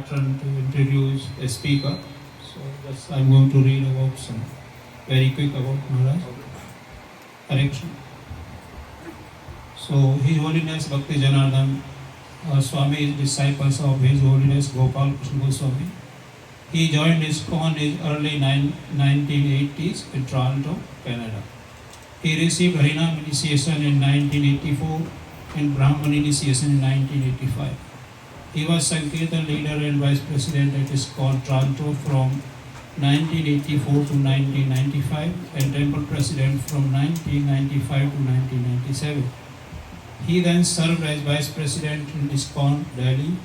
pattern to introduce a speaker. So just I'm going to read about some very quick about Maharaj. Correction. So His Holiness Bhakti Janardan Swami is disciples of His Holiness Gopal Krishna Goswami. He joined ISKCON in early 1980s in Toronto, Canada. He received Harinam initiation in 1984 and Brahman initiation in 1985. He was Sankirtan leader and vice president at ISKCON Toronto from 1984 to 1995 and temple president from 1995 to 1997. He then served as vice president in ISKCON Delhi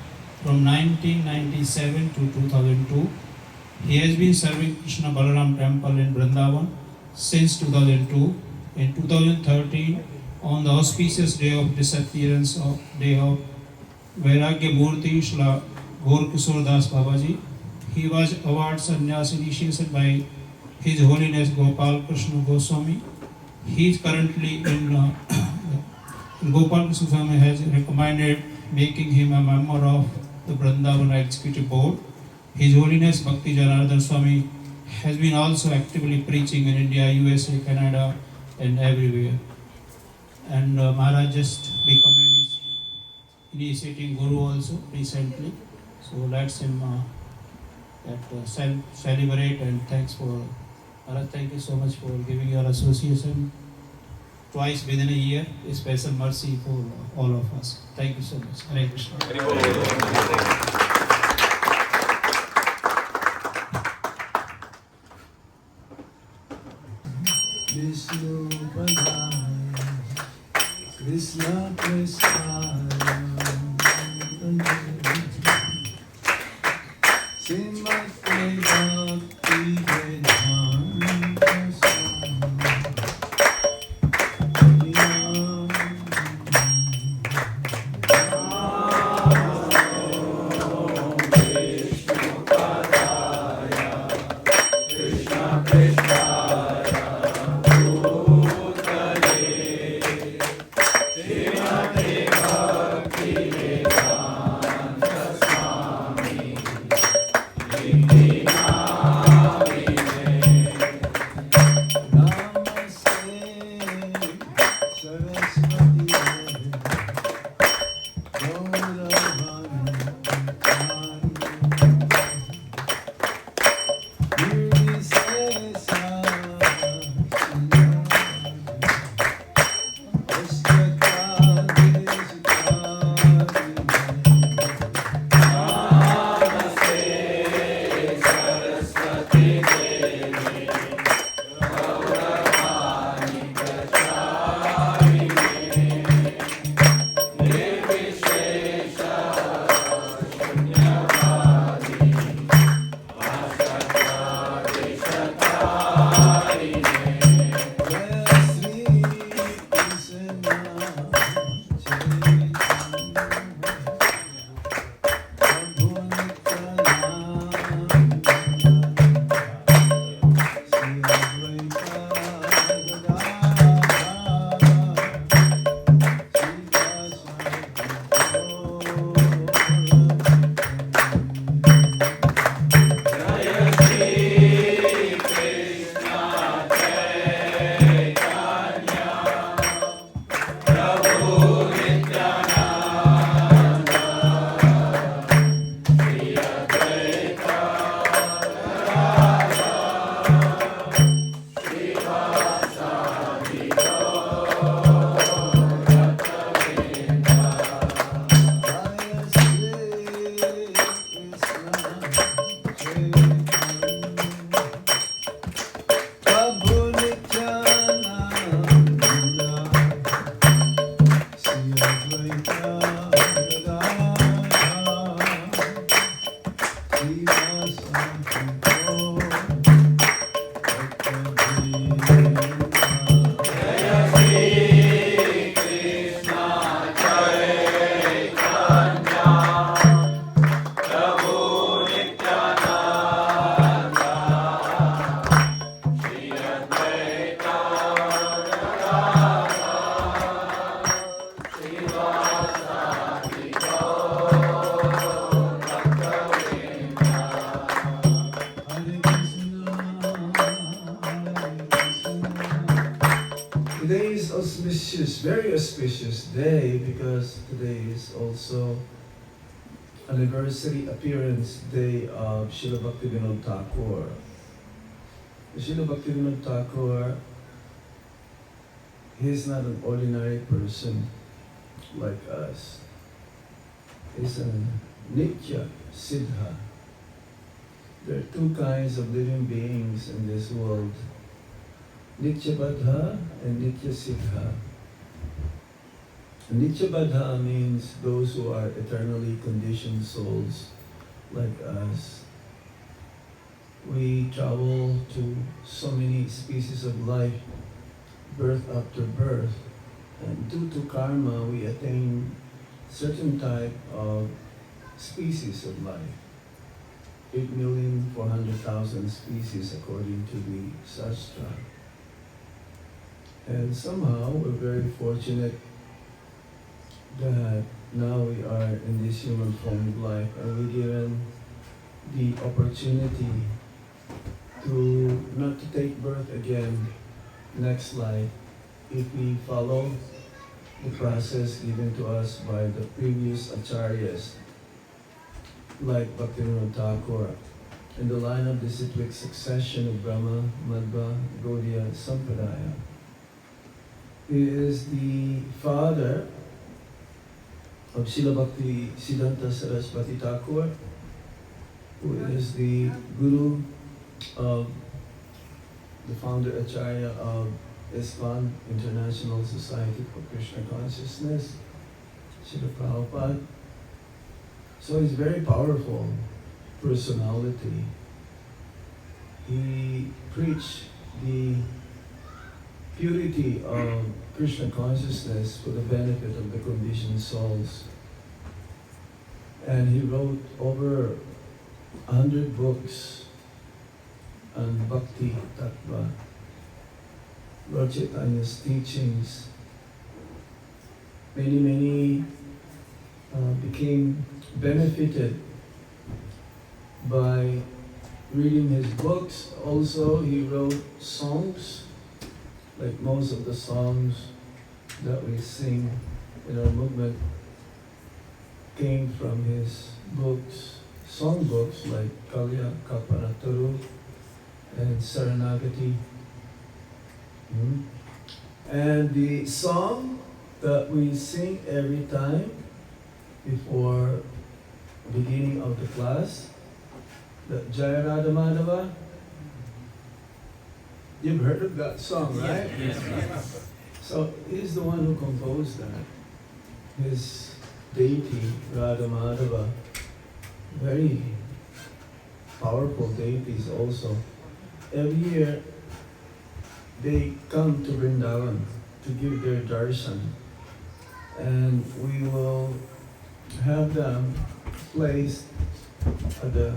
from 1997 to 2002. He has been serving Krishna Balaram temple in Vrindavan since 2002. In 2013, on the auspicious day of disappearance of Vairagya Murti Shla Gaur Kishore Das Babaji, he was awarded sannyas initiation by His Holiness Gopal Krishna Goswami. He is currently in Gopal Krishna Goswami has recommended making him a member of the Vrindavan Executive Board. His Holiness Bhakti Janardan Swami has been also actively preaching in India, USA, Canada, and everywhere. And Maharaj just become an initiating Guru also recently. So let's him celebrate and thanks for Maharaj. Thank you so much for giving your association twice within a year, a special mercy for all of us. Thank you so much. Hare Krishna. Krishna Krishna Srimati Bhakti Vedanta It's very auspicious day because today is also anniversary appearance day of Srila Bhaktivinoda Thakur. Srila Bhaktivinoda Thakur, he's not an ordinary person like us. He's a Nitya Siddha. There are two kinds of living beings in this world, Nitya Baddha and Nitya Siddha. Nitya Baddha means those who are eternally conditioned souls like us. We travel to so many species of life, birth after birth, and due to karma we attain certain type of species of life. 8,400,000 species according to the Shastra. And somehow we're very fortunate that now we are in this human form of life and we're given the opportunity to not to take birth again next life if we follow the process given to us by the previous acharyas like Bhaktivinoda Thakur in the line of the cyclic succession of Brahma, Madhva, Gaudiya, Sampradaya. He is the father of Srila Bhakti Siddhanta Saraswati Thakur, who is the guru of the founder Acharya of ISKCON, International Society for Krishna Consciousness, Srila Prabhupada. So he's a very powerful personality. He preached the purity of Krishna consciousness for the benefit of the conditioned souls. And he wrote over 100 books on Bhakti Tattva, Lord Chaitanya's teachings. Many became benefited by reading his books. Also, he wrote songs, like most of the songs that we sing in our movement came from his books, song books like Kalya Kalpanataru and Saranagati. And the song that we sing every time before beginning of the class, the Jaya Radha Madhava. You've heard of that song, right? Yes. So he's the one who composed that. His deity, Radha Madhava, very powerful deities also. Every year they come to Vrindavan to give their darshan, and we will have them placed at the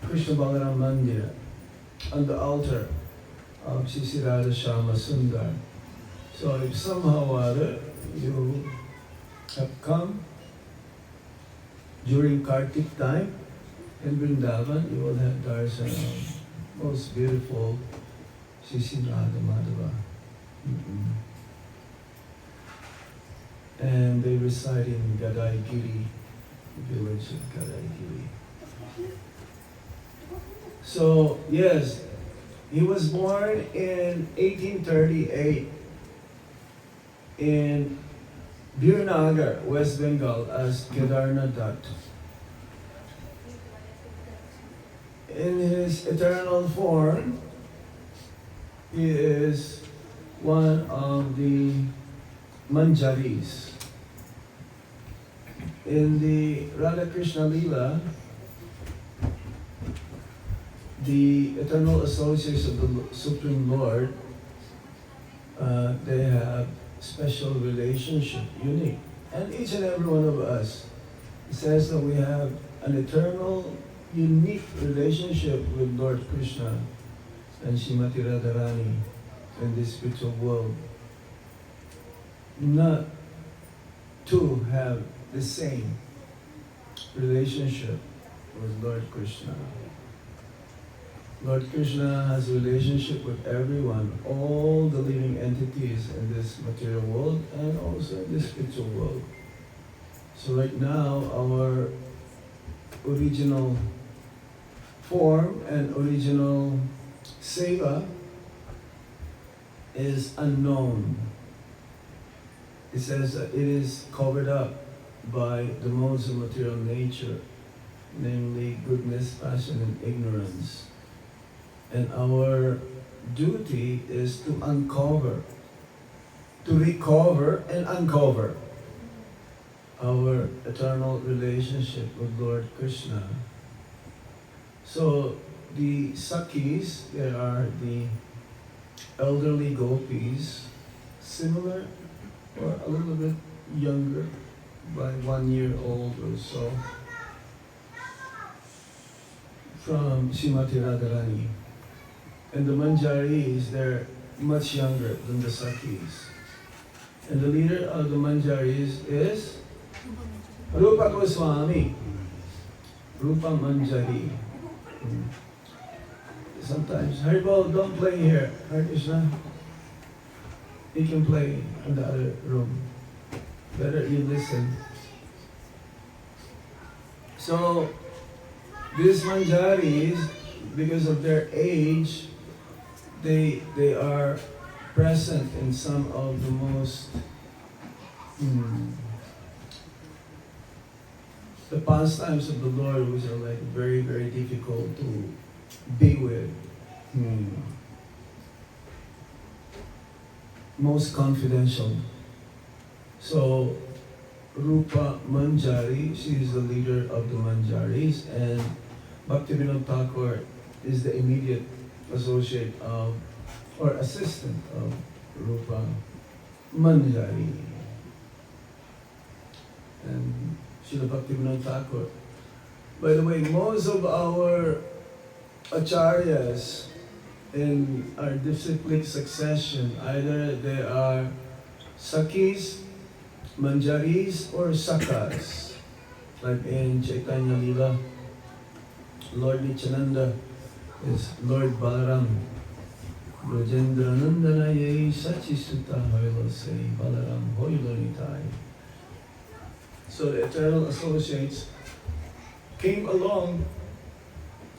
Krishna Balaram Mandir on the altar of Sri Radha Shama Sundar. So if somehow or other you have come during Kartik time in Vrindavan, you will have darshan of most beautiful Sri Radha Madhava. And they reside in Gadaigiri, the village of Gadaigiri. So, yes, he was born in 1838 in Birnagar, West Bengal, as Kedarnath Dutt. In his eternal form, he is one of the Manjaris. In the Radha Krishna Leela, the eternal associates of the Supreme Lord, they have special relationship, unique. And each and every one of us says that we have an eternal, unique relationship with Lord Krishna and Srimati Radharani in this spiritual world. Not to have the same relationship with Lord Krishna. Lord Krishna has a relationship with everyone, all the living entities in this material world and also in this spiritual world. So right now, our original form and original seva is unknown. It says that it is covered up by the modes of material nature, namely goodness, passion, and ignorance. And our duty is to uncover, to recover and uncover our eternal relationship with Lord Krishna. So the Sakhis, they are the elderly gopis, similar or a little bit younger by 1 year old or so, from Srimati Radharani. And the Manjaris, they're much younger than the Sakhis. And the leader of the Manjaris is Rupa Goswami, Rupa Manjari. Sometimes, Haribol, don't play here, Hare Krishna. He can play in the other room. Better you listen. So, these Manjaris, because of their age, they are present in some of the most the pastimes of the Lord, which are like very, very difficult to be with. Most confidential. So Rupa Manjari, she is the leader of the Manjaris, and Bhaktivinoda Thakur is the immediate associate of, or assistant of Rupa Manjari. And Srila Bhaktivinoda Thakur. By the way, most of our acharyas in our disciplic succession, either they are Sakhis, Manjaris, or Sakas. Like in Chaitanya Lila, Lord Nityananda is Lord Balaram. Brajendra Nandanaye Sachisuta Hoilo say Balaram Hoilo Nitai. So the eternal associates came along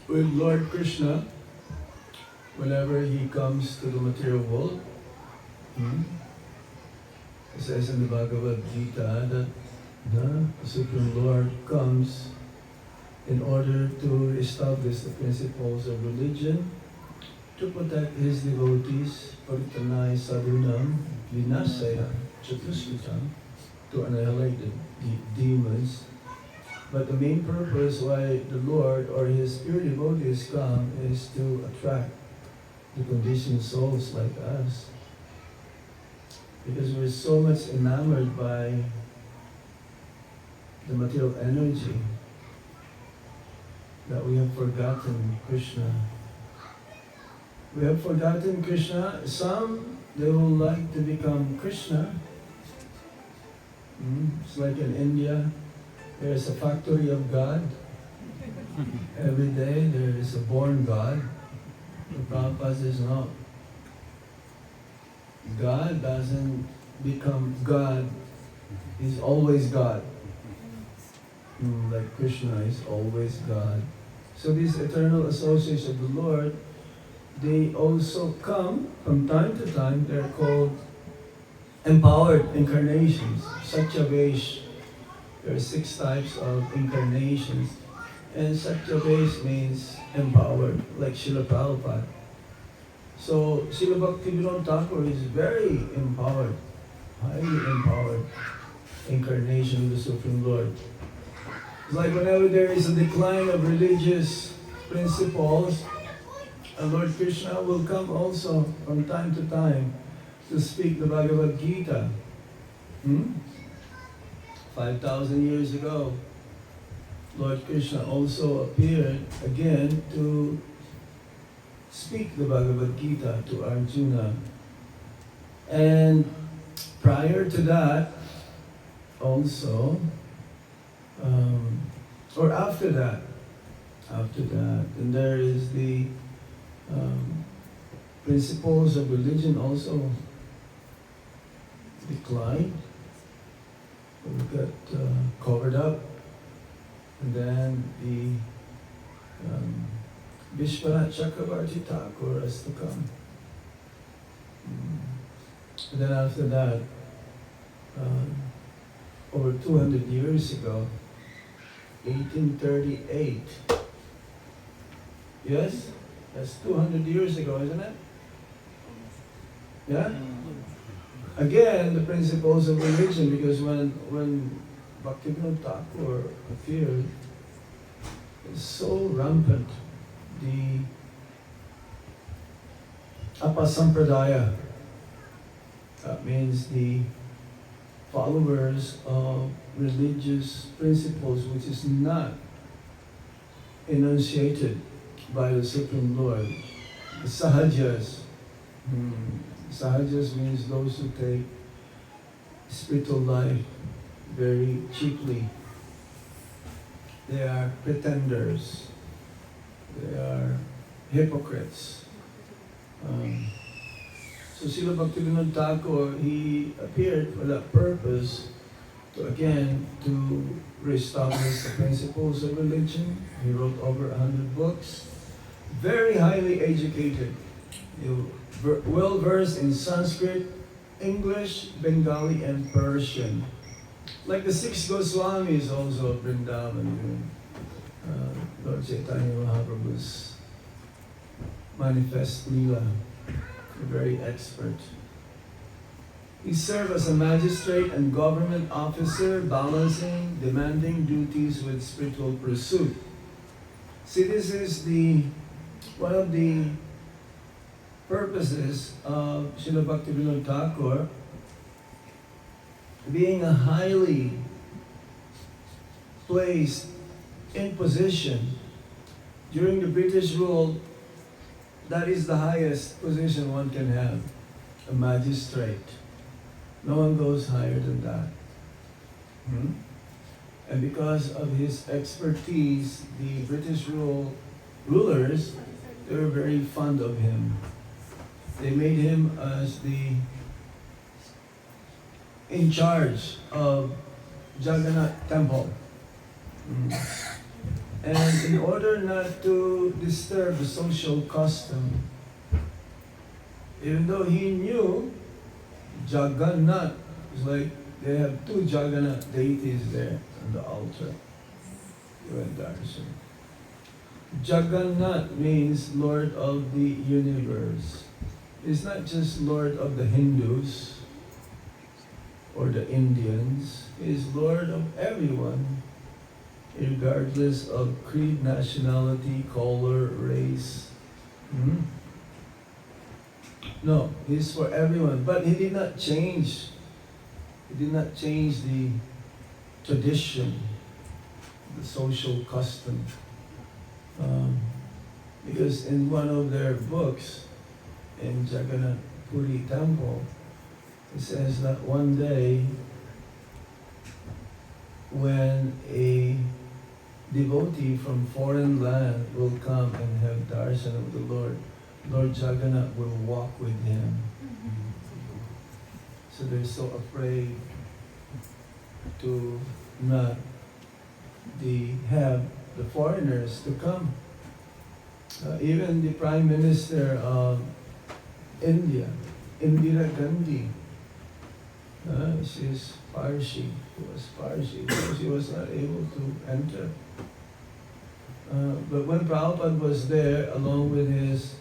with Lord Krishna whenever he comes to the material world. It says in the Bhagavad Gita that the Supreme Lord comes in order to establish the principles of religion, to protect his devotees, Paritanai Sadhunam, Vinasaya, Chatuskutam, to annihilate the demons. But the main purpose why the Lord or his pure devotees come is to attract the conditioned souls like us. Because we're so much enamored by the material energy that we have forgotten Krishna. We have forgotten Krishna. Some, they will like to become Krishna. It's like in India, there is a factory of God. Every day there is a born God. The Prabhupada says no. God doesn't become God. He's always God. Like Krishna is always God. So these eternal associates of the Lord, they also come from time to time. They're called empowered incarnations. Satyavesh. There are 6 types of incarnations. And Satyavesh means empowered, like Srila Prabhupada. So Srila Bhaktivinoda Thakur is very empowered, highly empowered incarnation of the Supreme Lord. It's like whenever there is a decline of religious principles, Lord Krishna will come also from time to time to speak the Bhagavad Gita. 5,000 years ago, Lord Krishna also appeared again to speak the Bhagavad Gita to Arjuna. And prior to that, also, or after that, and there is the Principles of religion also declined, we got covered up, and then the Vishwanath Chakravarti Thakur has to come. And then after that, over 200 years ago, 1838, yes? That's 200 years ago, isn't it? Yeah? Again, the principles of religion, because when Bhaktivinoda Thakur appeared, it's so rampant, the Apasampradaya, that means the followers of religious principles which is not enunciated by the Supreme Lord. The Sahajas. Sahajas means those who take spiritual life very cheaply. They are pretenders. They are hypocrites. So Srila Bhaktivinoda Thakur, he appeared for that purpose, to reestablish the principles of religion. He wrote over 100 books. Very highly educated. Well versed in Sanskrit, English, Bengali, and Persian. Like the 6 Goswamis also of Vrindavan, Lord Chaitanya Mahaprabhu's manifest Leela, a very expert. He served as a magistrate and government officer, balancing demanding duties with spiritual pursuit. See, this is one of the purposes of Srila Bhaktivinoda Thakur, being a highly placed in position during the British rule. That is the highest position one can have, a magistrate. No one goes higher than that. And because of his expertise, the British rulers, they were very fond of him. They made him as in charge of Jagannath Temple. And in order not to disturb the social custom, even though he knew Jagannath, it's like they have 2 Jagannath deities there on the altar. You went darshan. Jagannath means Lord of the universe. It's not just Lord of the Hindus or the Indians. He is Lord of everyone, regardless of creed, nationality, color, race. No, He's for everyone. But He did not change. He did not change the tradition, the social custom. Because in one of their books, in Jagannath Puri Temple, it says that one day when a devotee from foreign land will come and have darshan of the Lord, Lord Jagannath will walk with him. So they're so afraid to not have the foreigners to come. Even the Prime Minister of India, Indira Gandhi, she's Parsi. She was Parsi, so she was not able to enter. But when Prabhupada was there, along with his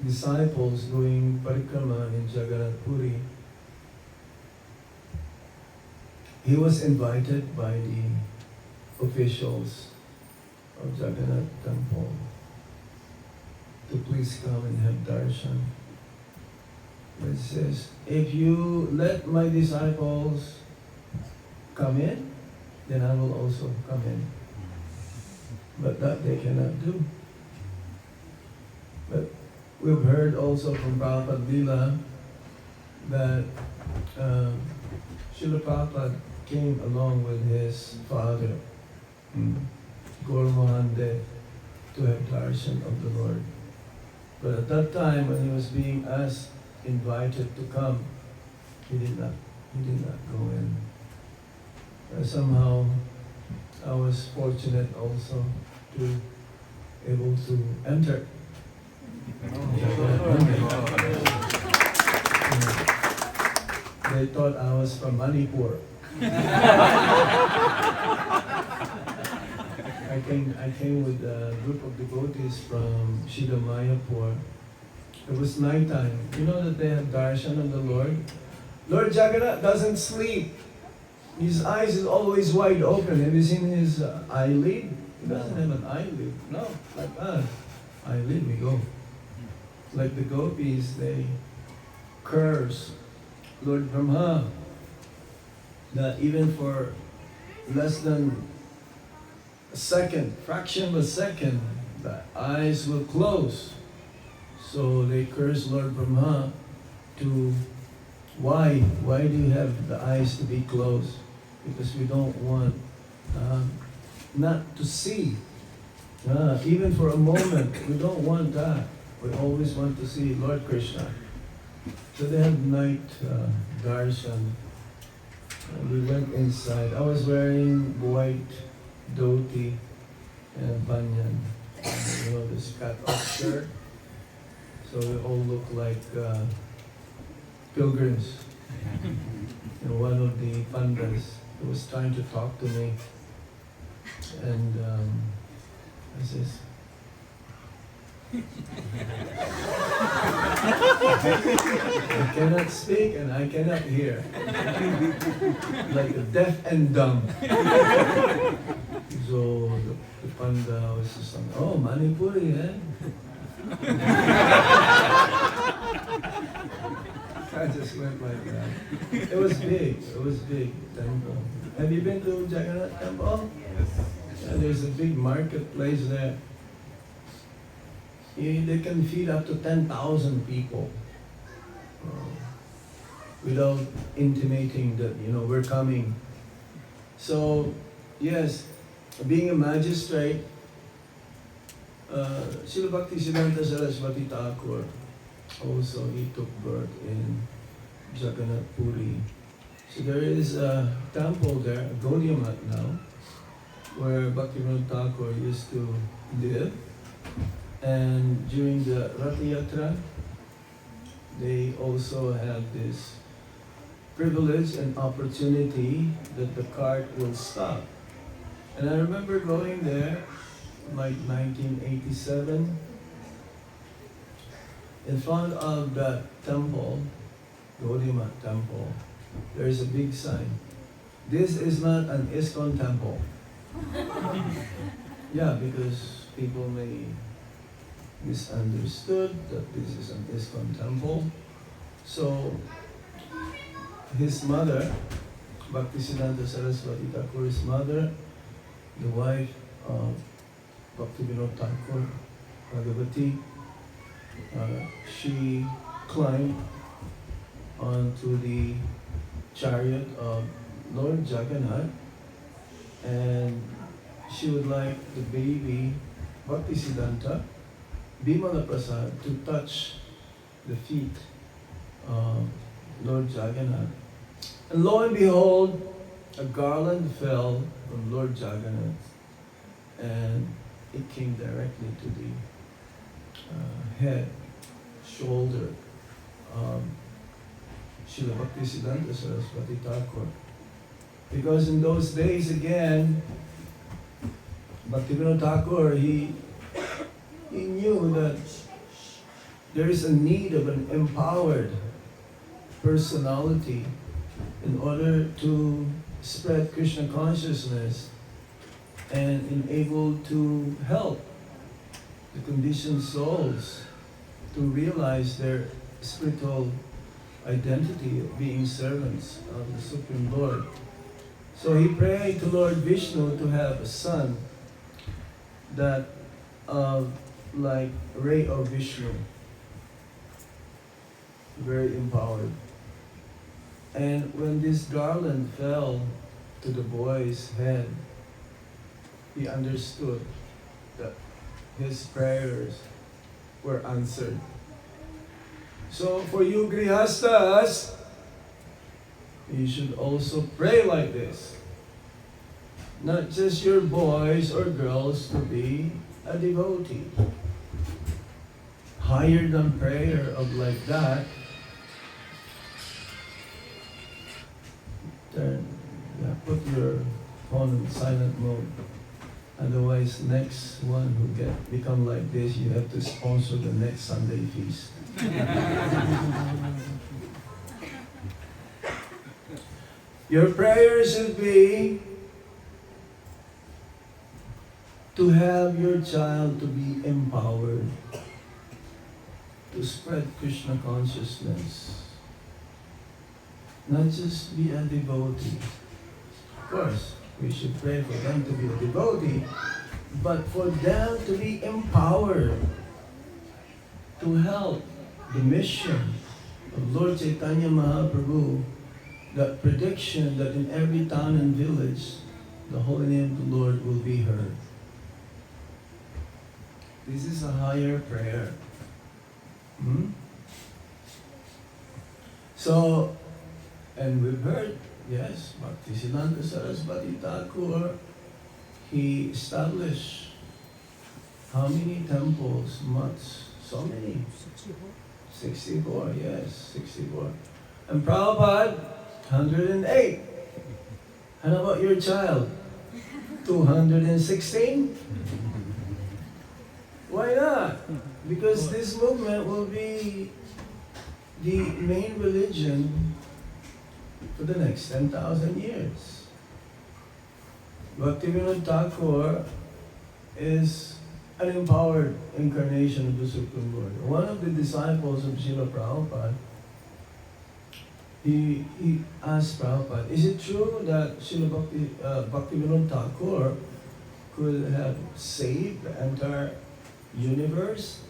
disciples doing parikrama in Jagannath Puri, he was invited by the officials of Jagannath Temple to please come and have darshan. It says, if you let my disciples come in, then I will also come in. But that they cannot do. But we've heard also from Prabhupada Leela that Srila Prabhupada came along with his father, Gaur Mohan Dev, to have darshan of the Lord. But at that time, when he was being asked, invited to come, he did not go in. Somehow, I was fortunate also to able to enter. They thought I was from Manipur. I came with a group of devotees from Shidamayapur. It was nighttime. You know that they have darshan of the Lord? Lord Jagannath doesn't sleep. His eyes is always wide open. Have you seen his eyelid? He doesn't have an eyelid. No, like us. Eyelid, we go. Like the gopis, they curse Lord Brahma that even for less than a second, fraction of a second, the eyes will close. So they curse Lord Brahma to, why do you have the eyes to be closed? Because we don't want not to see. Even for a moment, we don't want that. We always want to see Lord Krishna. So they had night darshan. We went inside. I was wearing white dhoti and banyan. You know, this cut-off shirt. So we all look like pilgrims. And one of the pandas was trying to talk to me. And I says, I cannot speak and I cannot hear. Like deaf and dumb. So the panda was just like, oh, Manipuri, eh? I just went like that. It was big temple. Have you been to Jagannath Temple? Yes. Yeah, there's a big marketplace there. They can feed up to 10,000 people without intimating that, we're coming. So, yes, being a magistrate, Srila Bhakti Siddhanta Saraswati Thakur, also he took birth in Jagannath Puri. So there is a temple there, a Gaudiya Math now, where Bhaktivinoda Thakur used to live. And during the Rath Yatra, they also have this privilege and opportunity that the cart will stop. And I remember going there, like 1987, in front of that temple, Gaudiya Math temple, there is a big sign. This is not an ISKCON temple. Yeah, because people may misunderstood that this is an ISKCON temple. So his mother, Bhaktisiddhanta Saraswati Thakur's mother, the wife of Bhaktivinoda Thakur, Bhagavati, she climbed onto the chariot of Lord Jagannath, and she would like the baby Bhaktisiddhanta Bimala Prasad to touch the feet of Lord Jagannath. And lo and behold, a garland fell from Lord Jagannath and it came directly to the head, shoulder of Srila Bhaktisiddhanta Saraswati Thakur. Because in those days again, Bhaktivinoda Thakur, he knew that there is a need of an empowered personality in order to spread Krishna consciousness and enable to help the conditioned souls to realize their spiritual identity of being servants of the Supreme Lord. So he prayed to Lord Vishnu to have a son that like ray of Vishnu, very empowered. And when this garland fell to the boy's head, he understood that his prayers were answered. So for you grihastas, you should also pray like this. Not just your boys or girls to be a devotee. Higher than prayer of like that, put your phone in silent mode. Otherwise, next one who become like this, you have to sponsor the next Sunday feast. Your prayer should be to have your child to be empowered to spread Krishna consciousness. Not just be a devotee. Of course, we should pray for them to be a devotee, but for them to be empowered to help the mission of Lord Chaitanya Mahaprabhu, that prediction that in every town and village, the holy name of the Lord will be heard. This is a higher prayer. So, and we've heard, yes, Bhaktisiddhanta Saraswati Thakur, he established how many temples, mutts? So many. 64, yes, 64. And Prabhupada, 108. And how about your child? 216? Why not? Because this movement will be the main religion for the next 10,000 years. Bhaktivinoda Thakur is an empowered incarnation of the Supreme Lord. One of the disciples of Srila Prabhupada, he asked Prabhupada, is it true that Srila Bhaktivinoda Thakur could have saved the entire universe?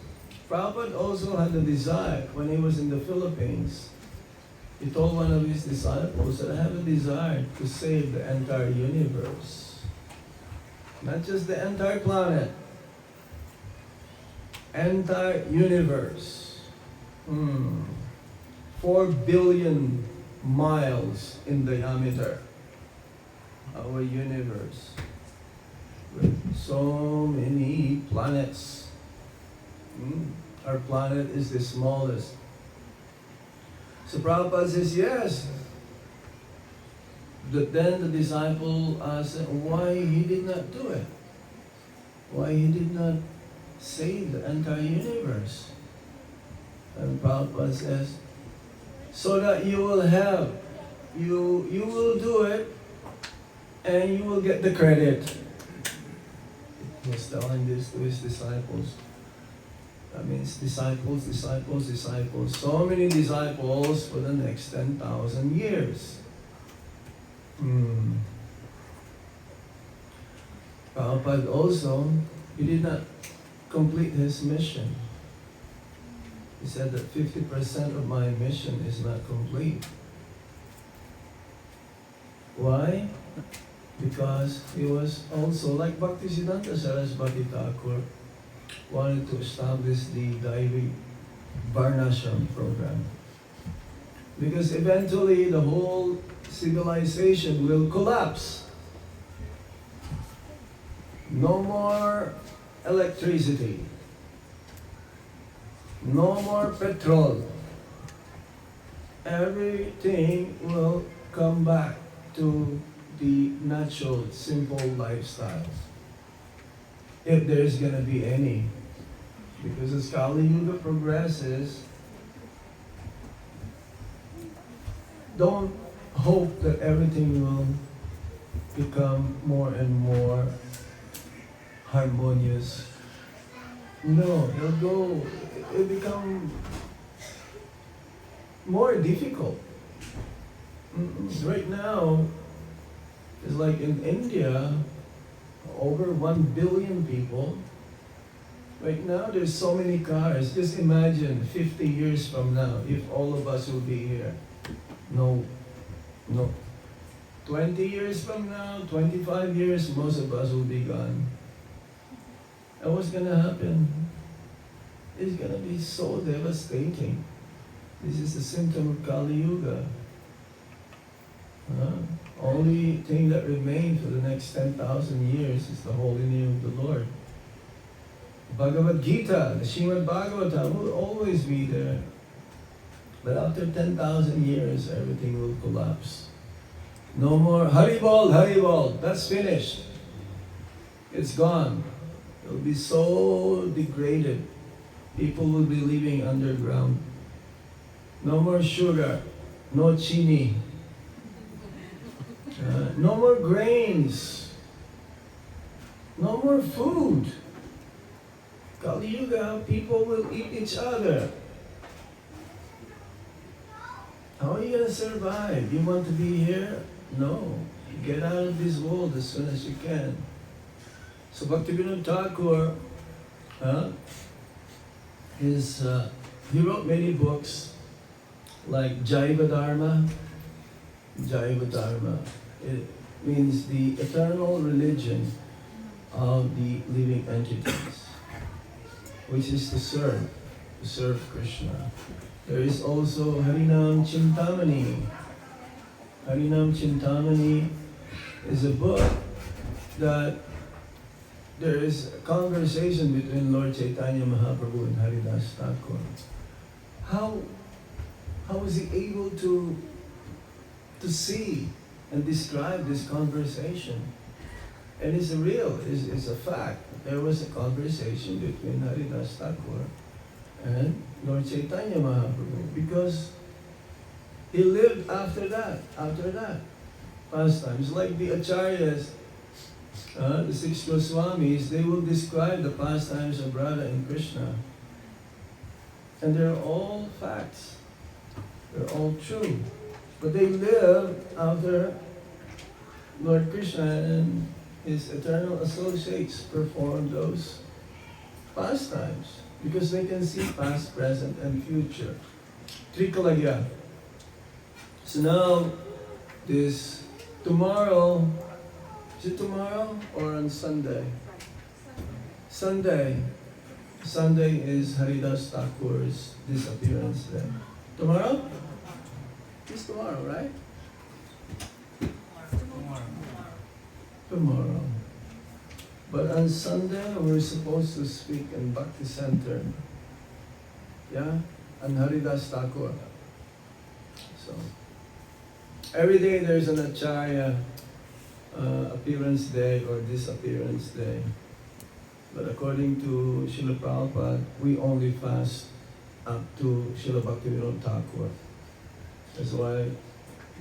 Prabhupada also had a desire when he was in the Philippines. He told one of his disciples that I have a desire to save the entire universe. Not just the entire planet. Entire universe. 4 billion miles in diameter. Our universe. With so many planets. Our planet is the smallest. So Prabhupada says, yes. But then the disciple asked why he did not do it. Why he did not save the entire universe. And Prabhupada says, so that you will have, you will do it and you will get the credit. He was telling this to his disciples. That means disciples. So many disciples for the next 10,000 years. Prabhupada also, he did not complete his mission. He said that 50% of my mission is not complete. Why? Because he was also, like Bhaktisiddhanta Saraswati Thakur, wanted to establish the Daivi Varnashram program. Because eventually the whole civilization will collapse. No more electricity. No more petrol. Everything will come back to the natural, simple lifestyle. If there's going to be any. Because as Kali Yuga progresses, don't hope that everything will become more and more harmonious. No, it'll become more difficult. Right now, it's like in India, over 1 billion people. Right now, there's so many cars. Just imagine 50 years from now, if all of us will be here. No. 20 years from now, 25 years, most of us will be gone. And what's going to happen? is going to be so devastating. This is the symptom of Kali Yuga. Only thing that remains for the next 10,000 years is the holy name of the Lord. Bhagavad Gita, the Srimad Bhagavatam will always be there. But after 10,000 years, everything will collapse. No more Haribol, Haribol, that's finished. It's gone. It will be so degraded. People will be living underground. No more sugar, no chini. No more grains. No more food. Kali Yuga, people will eat each other. How are you going to survive? You want to be here? No. Get out of this world as soon as you can. So Bhaktivinoda Thakur, he wrote many books like Jaiva Dharma. Jaiva Dharma. It means the eternal religion of the living entities, which is to serve Krishna. There is also Harinam Chintamani. Harinam Chintamani is a book that there is a conversation between Lord Chaitanya Mahaprabhu and Haridas Thakur. How was he able to see and describe this conversation? And it's real, it's a fact. There was a conversation between Haridas Thakur and Lord Chaitanya Mahaprabhu, because he lived after that pastimes. Like the Acharyas, the six Goswamis, they will describe the pastimes of Radha and Krishna. And they're all facts. They're all true. But they live after Lord Krishna and his eternal associates perform those pastimes, because they can see past, present, and future. Trikalagya. So now, tomorrow, is it tomorrow or on Sunday? Sunday. Sunday is Haridas Thakur's disappearance day. Tomorrow? It's tomorrow, right? Tomorrow. But on Sunday, we're supposed to speak in Bhakti Center. Yeah? And Haridas Thakur. So, every day there's an Acharya appearance day or disappearance day. But according to Srila Prabhupada, we only fast up to Srila Bhaktivinoda Thakur. That's why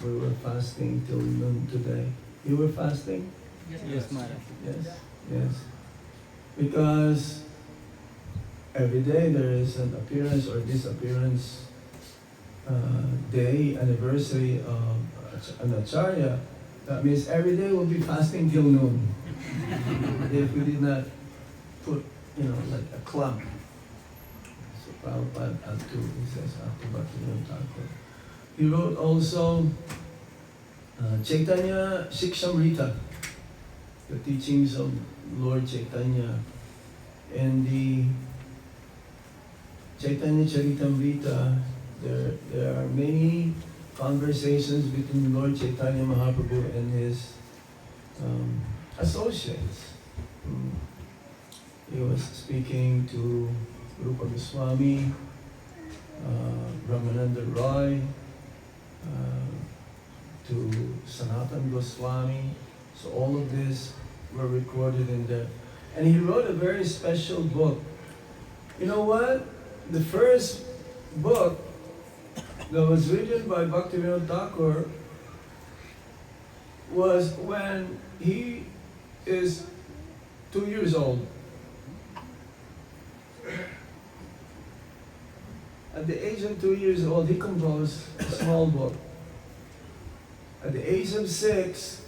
we were fasting till noon today. You were fasting? Yes, Maharaj. Yes. Because every day there is an appearance or disappearance day, anniversary of an Acharya. That means every day we'll be fasting till noon. If we did not put, like a clump. So Prabhupada had to, he says, after Bhaktivinoda Thakur. He wrote also Chaitanya Shikshamrita, the teachings of Lord Chaitanya. In the Chaitanya Charitamrita, there are many conversations between Lord Chaitanya Mahaprabhu and his associates. He was speaking to Rupa Goswami, Brahmananda Roy, to Sanatan Goswami. So all of this were recorded in there. And he wrote a very special book. You know what? The first book that was written by Bhaktivinoda Thakur was when he is 2 years old. At the age of 2 years old, he composed a small book. At the age of 6,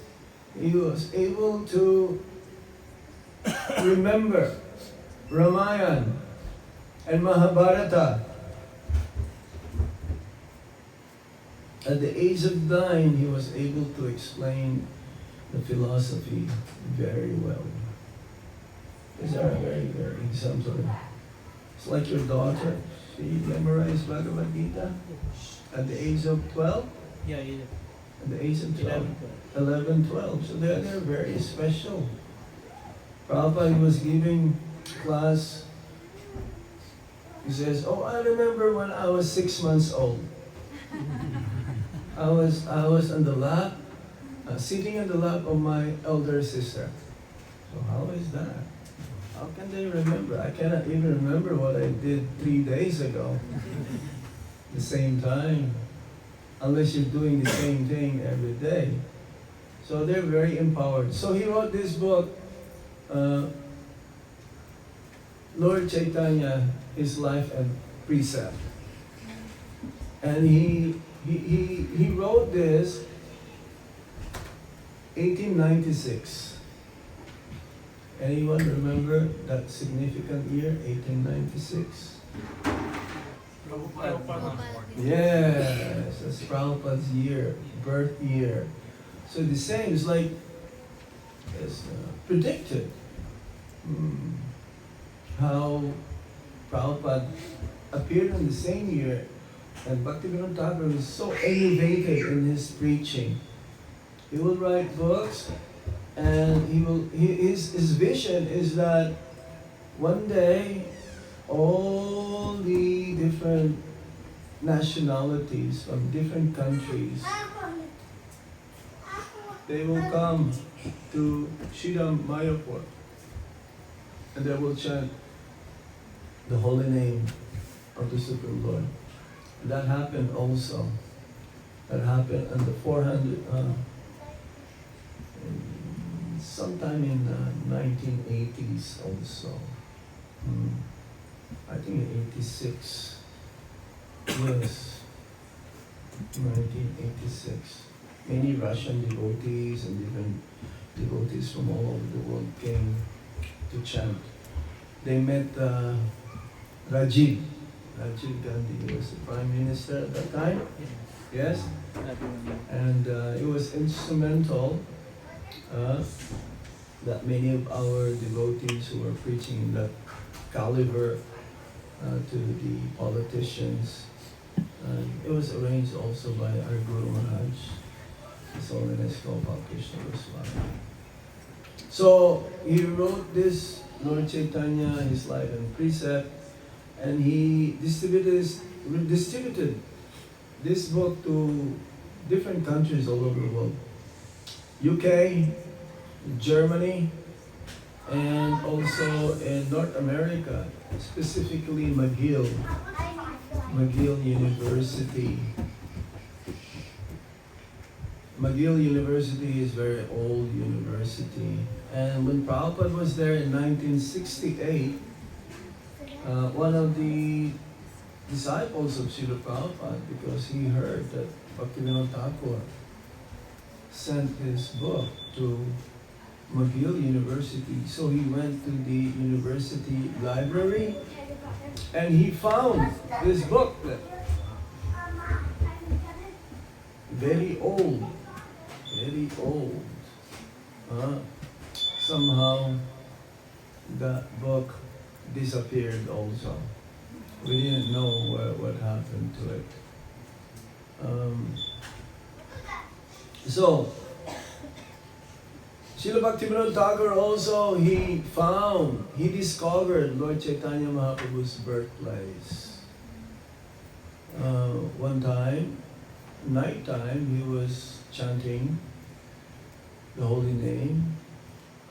he was able to remember Ramayana and Mahabharata. At the age of 9, he was able to explain the philosophy very well. These are very, very exemplary. It's like your daughter. She memorized Bhagavad Gita at the age of 12? Yeah, yeah. At the age of 12? 11, 11, 12. So they're very special. Prabhupada was giving class. He says, oh, I remember when I was 6 months old. I was on the lap, sitting on the lap of my elder sister. So how is that? How can they remember? I cannot even remember what I did 3 days ago. The same time. Unless you're doing the same thing every day. So they're very empowered. So he wrote this book, Lord Chaitanya, His Life and Precept. And he wrote this 1896. Anyone remember that significant year, 1896? Yes, that's Prabhupada's year, birth year. So the same, it's like, it's predicted. How Prabhupada appeared in the same year, and Bhaktivinoda Thakur was so elevated in his preaching. He will write books, and his vision is that one day all the different nationalities from different countries, they will come to Shridham Mayapur and they will chant the holy name of the Supreme Lord. And that happened also. That happened in the 400, sometime in 1980s also. I think in 86. Yes, 1986. Many Russian devotees and different devotees from all over the world came to chant. They met Rajiv Gandhi. He was the Prime Minister at that time. Yes? And it was instrumental that many of our devotees who were preaching in that caliber to the politicians. It was arranged also by our Guru Maharaj, His Holiness Gopal Krishna Goswami. So he wrote this Lord Chaitanya, His Life and Precept, and he distributed this book to different countries all over the world. UK, Germany, and also in North America, specifically McGill University. McGill University is a very old university. And when Prabhupada was there in 1968, one of the disciples of Srila Prabhupada, because he heard that Bhaktivinoda Thakur sent his book to McGill University. So he went to the university library and he found this booklet. Very old. Very old. Somehow that book disappeared also. We didn't know what happened to it. So, Srila Bhaktivinoda Thakur also, he discovered Lord Chaitanya Mahaprabhu's birthplace. One time, night time, he was chanting the holy name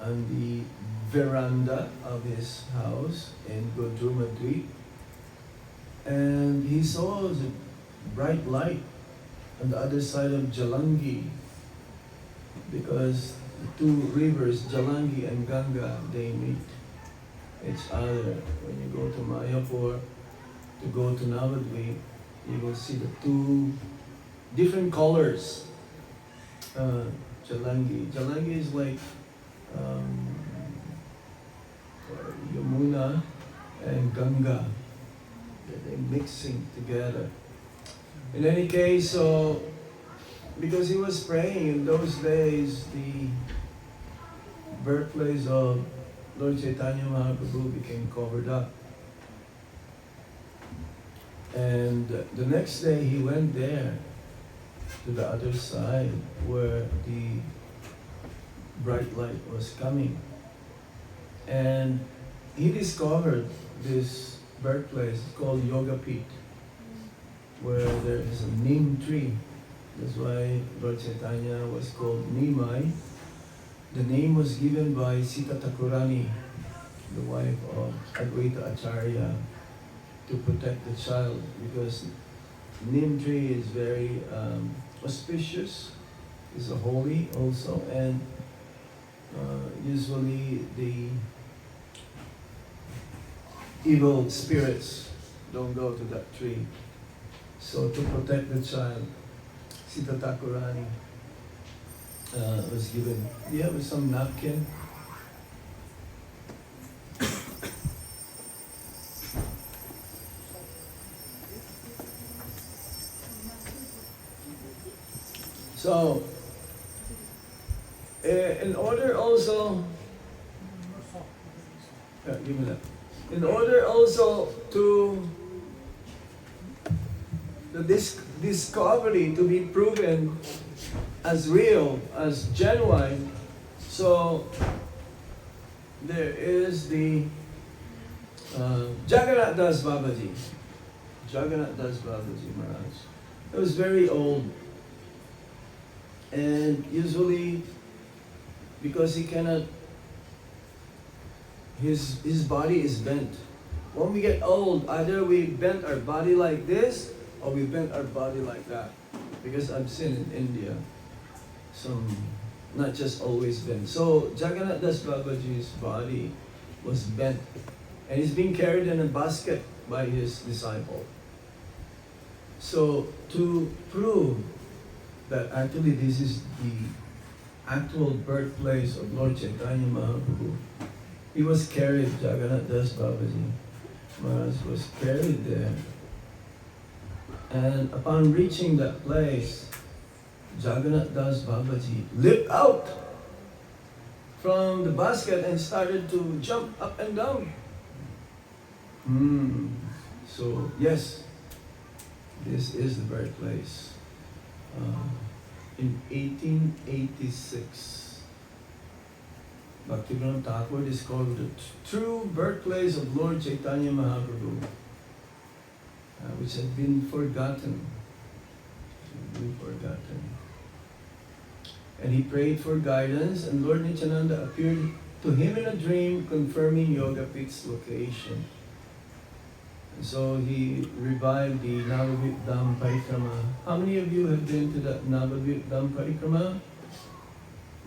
on the veranda of his house in Godrumadweep, and he saw the bright light on the other side of Jalangi, because the two rivers, Jalangi and Ganga, they meet each other. When you go to Mayapur, to go to Navadvip, you will see the two different colors. Jalangi is like Yamuna and Ganga. They're mixing together. In any case, so because he was praying in those days, the birthplace of Lord Chaitanya Mahaprabhu became covered up. And the next day he went there to the other side where the bright light was coming. And he discovered this birthplace called Yoga Peeth, where there is a neem tree. That's why Lord Chaitanya was called Nimai. The name was given by Sita Thakurani, the wife of Advaita Acharya, to protect the child, because neem tree is very auspicious, is a holy also, and usually the evil spirits don't go to that tree. So to protect the child, Sita Thakurani was given. Do you have some napkin? So, in order also, give me that. In order also to the discovery to be proven as real, as genuine, so there is the Jagannath Das Babaji. Jagannath Das Babaji Maharaj. He was very old. And usually, because he cannot, his body is bent. When we get old, either we bend our body like this, or we bend our body like that. Because I've seen in India, some not just always bent. So Jagannath Das Babaji's body was bent, and he's being carried in a basket by his disciple. So to prove that actually this is the actual birthplace of Lord Chaitanya Mahaprabhu, he was carried, Jagannath Das Babaji Maharaj was carried there. And upon reaching that place, Jagannath Das Babaji leaped out from the basket and started to jump up and down. So yes, this is the birthplace. In 1886, Bhaktivinoda Thakur discovered the true birthplace of Lord Chaitanya Mahaprabhu, which had been forgotten. And he prayed for guidance, and Lord Nityananda appeared to him in a dream, confirming Yoga Peeth's location. And so he revived the Navadvip Dham Parikrama. How many of you have been to the Navadvip Dham Parikrama?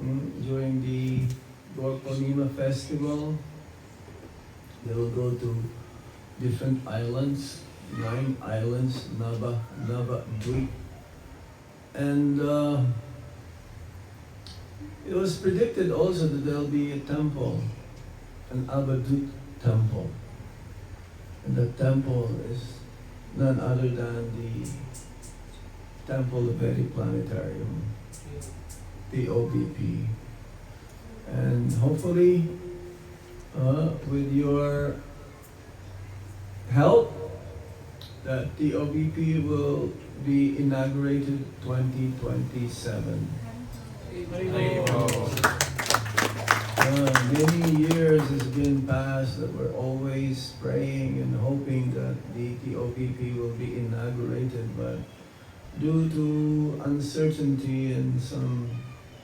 During the Gaur Purnima festival, they will go to different islands, 9 islands, Navadvip. And it was predicted also that there will be a temple, an Avadut temple. And the temple is none other than the Temple of Vedic Planetarium, the OBP. And hopefully, with your help, that the OBP will be inaugurated 2027. Many years has been passed that we're always praying and hoping that the TOPP will be inaugurated, but due to uncertainty and some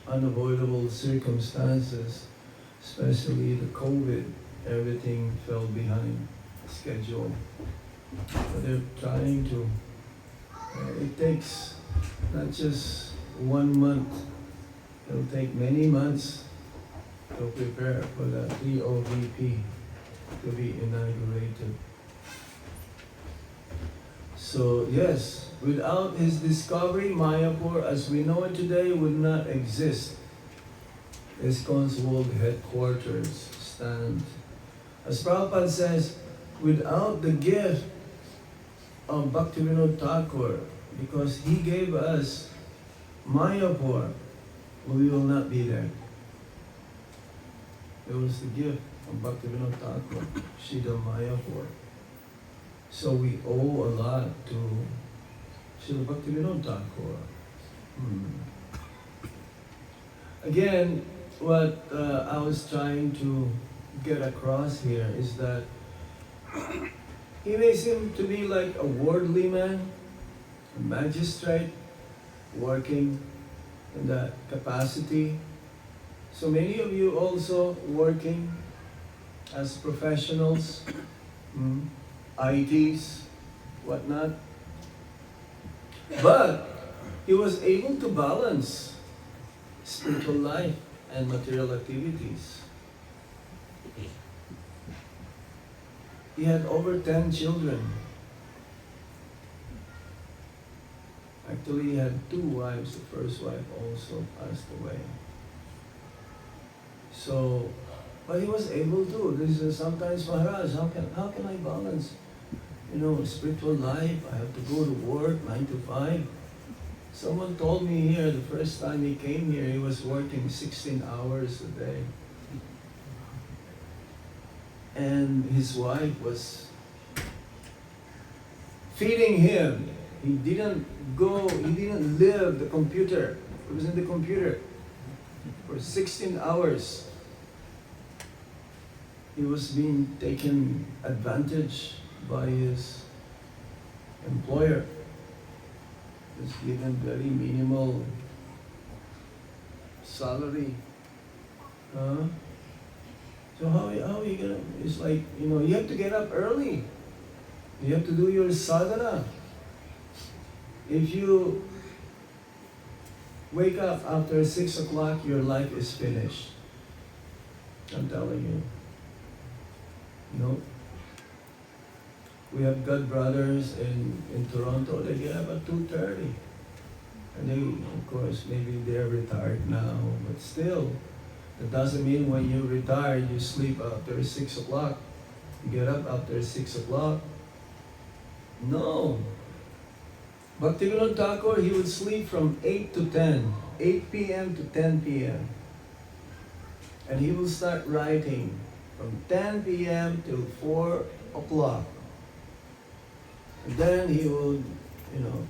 unavoidable circumstances, especially the COVID, everything fell behind schedule. But they're trying to. It takes not just 1 month, it'll take many months to prepare for the TOVP to be inaugurated. So yes, without his discovery, Mayapur as we know it today would not exist. ISKCON's world headquarters stand. As Prabhupada says, without the gift of Bhaktivinoda Thakur, because he gave us Mayapur, we will not be there. It was the gift of Bhaktivinoda Thakur, Sridhar Mayapur. So we owe a lot to Srila Bhaktivinoda Thakur. Again, what I was trying to get across here is that he may seem to be like a worldly man, a magistrate, working in that capacity. So many of you also working as professionals, ITs, whatnot. But he was able to balance spiritual life and material activities. He had over 10 children. Actually, he had 2 wives. The first wife also passed away. So, but he was able to. This is sometimes, Maharaj, how can I balance, spiritual life? I have to go to work 9 to 5. Someone told me here the first time he came here, he was working 16 hours a day. And his wife was feeding him. He didn't leave the computer. He was in the computer for 16 hours. He was being taken advantage by his employer. He was given very minimal salary. So how are you gonna, it's like, you have to get up early. You have to do your sadhana. If you wake up after 6 o'clock, your life is finished. I'm telling you. We have God brothers in Toronto, they get up at 2:30. And they, of course, maybe they're retired now, but still, that doesn't mean when you retire, you sleep after 6 o'clock. You get up after 6 o'clock. No. Bhaktivinoda Thakur, he would sleep from 8 to 10, 8 p.m. to 10 p.m. And he will start writing from 10 p.m. till 4 o'clock. And then he would,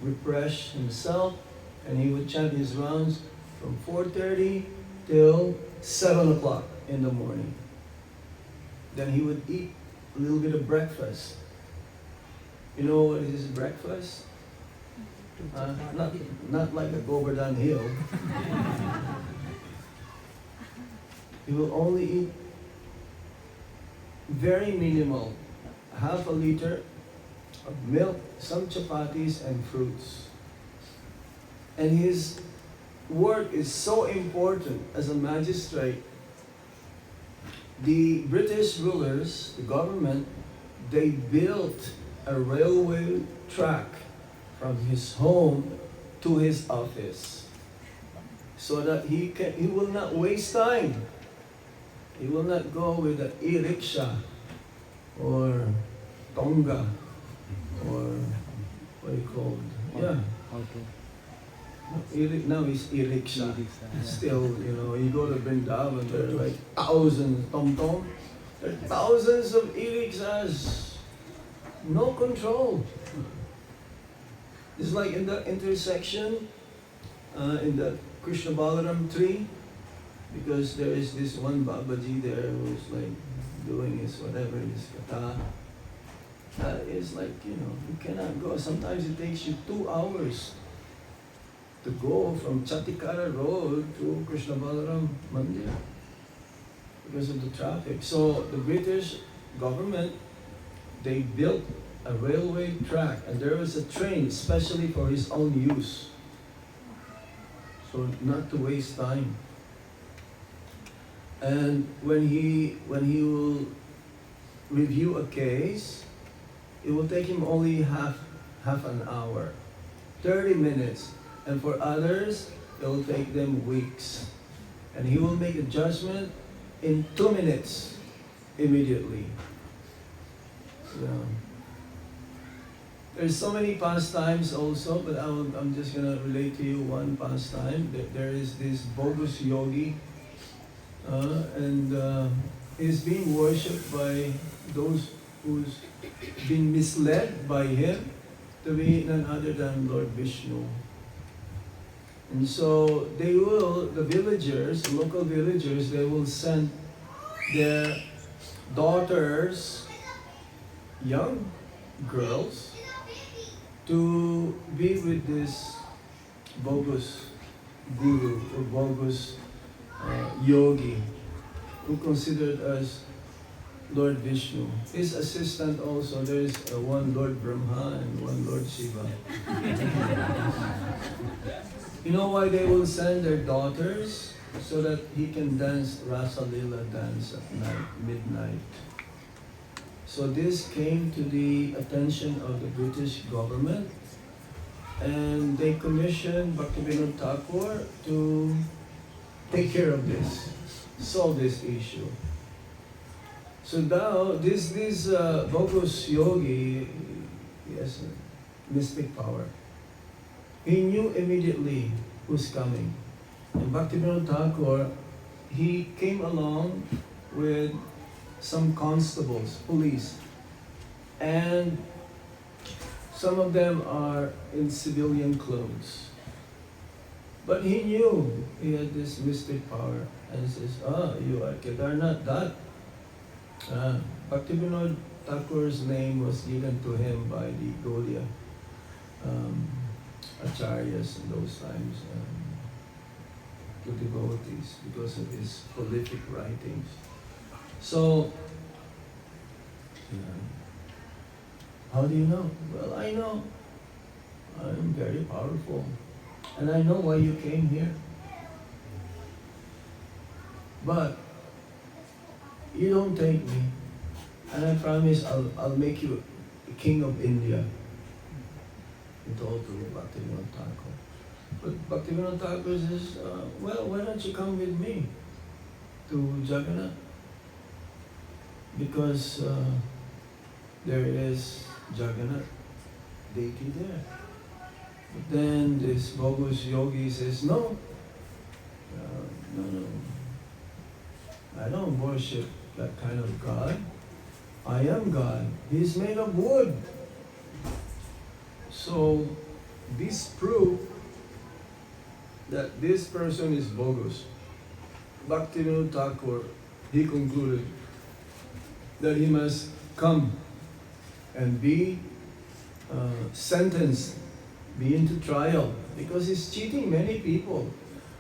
refresh himself, and he would chant his rounds from 4:30 till 7 o'clock in the morning. Then he would eat a little bit of breakfast. You know what is his breakfast? Not like a Govardhan Hill. He will only eat very minimal, half a liter of milk, some chapatis and fruits. And his work is so important as a magistrate. The British rulers, the government, they built a railway track from his home to his office so that he will not waste time. He will not go with an e-rickshaw or tonga or what do you call it? Yeah. Now it's e-rickshaw. Still, you go to Vrindavan, there are like thousands, tom-tom. There are thousands of e-rickshaws. No control. It's like in the intersection, in the Krishna Balaram tree, because there is this one Babaji there who's like doing his whatever, his katha. It's like, you cannot go. Sometimes it takes you 2 hours to go from Chatikara Road to Krishna Balaram Mandir because of the traffic. So the British government, they built a railway track, and there was a train especially for his own use. So not to waste time. And when he will review a case, it will take him only half an hour, 30 minutes. And for others, it will take them weeks. And he will make a judgment in 2 minutes, immediately. There's so many pastimes also, but I'm just going to relate to you one pastime. There is this bogus yogi, and he's being worshipped by those who's been misled by him to be none other than Lord Vishnu. And so they will, the villagers, local villagers, they will send their daughters, young girls, to be with this bogus guru or bogus yogi who considered as Lord Vishnu. His assistant also, there is one Lord Brahma and one Lord Shiva. You know why they will send their daughters? So that he can dance Rasa Lila dance at night, midnight. So this came to the attention of the British government, and they commissioned Bhaktivinoda Thakur to take care of this, solve this issue. So now this bogus yogi, yes, mystic power. He knew immediately who's coming. And Bhaktivinoda Thakur, he came along with some constables, police, and some of them are in civilian clothes. But he knew he had this mystic power, and he says, you are Kedarnath Dat. Bhaktivinoda Thakur's name was given to him by the Gaudiya acharyas in those times, to devotees, because of his prolific writings. So, how do you know? Well, I know. I'm very powerful. And I know why you came here. But, you don't take me. And I promise I'll make you the king of India. He told to Bhaktivinoda Thakur. But Bhaktivinoda Thakur says, well, why don't you come with me to Jagannath? Because there is Jagannath deity there. But then this bogus yogi says, no, I don't worship that kind of God. I am God. He's made of wood. So this proved that this person is bogus. Bhaktivinoda Thakur, he concluded that he must come and be sentenced, be into trial, because he's cheating many people.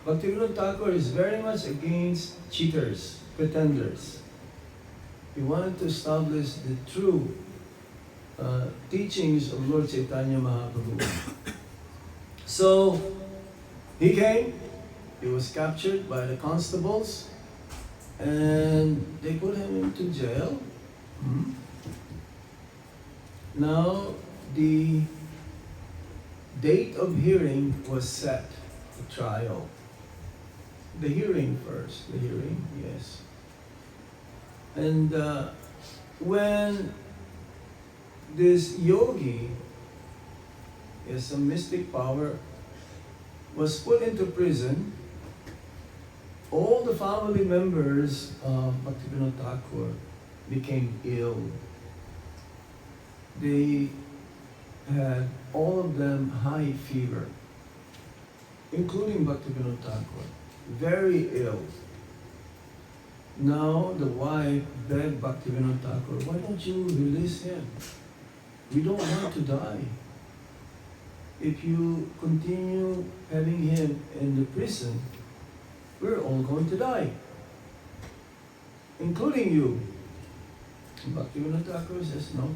Bhaktivinoda Thakur is very much against cheaters, pretenders. He wanted to establish the true teachings of Lord Chaitanya Mahaprabhu. So, he came, he was captured by the constables, and they put him into jail. Now, the date of hearing was set, the trial. The hearing first, yes. And when this yogi, yes, some mystic power, was put into prison, all the family members of Bhaktivinoda Thakur became ill. They had, all of them, high fever, including Bhaktivinoda Thakur, very ill. Now the wife begged Bhaktivinoda Thakur, why don't you release him? We don't want to die. If you continue having him in the prison, we're all going to die, including you. And Bhaktivinoda Thakur says, no.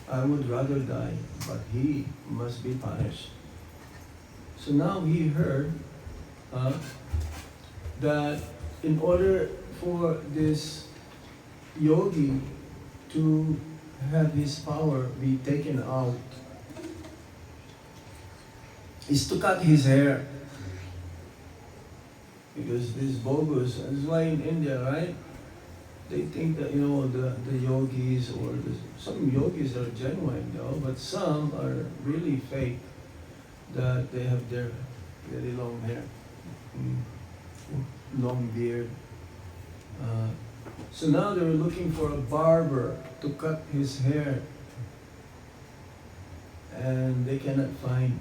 I would rather die, but he must be punished. So now he heard that in order for this yogi to have his power be taken out is to cut his hair. Because this bogus, that's why in India, right? They think that, the yogis or some yogis are genuine, but some are really fake, that they have their very long hair, long beard, So now they were looking for a barber to cut his hair. And they cannot find.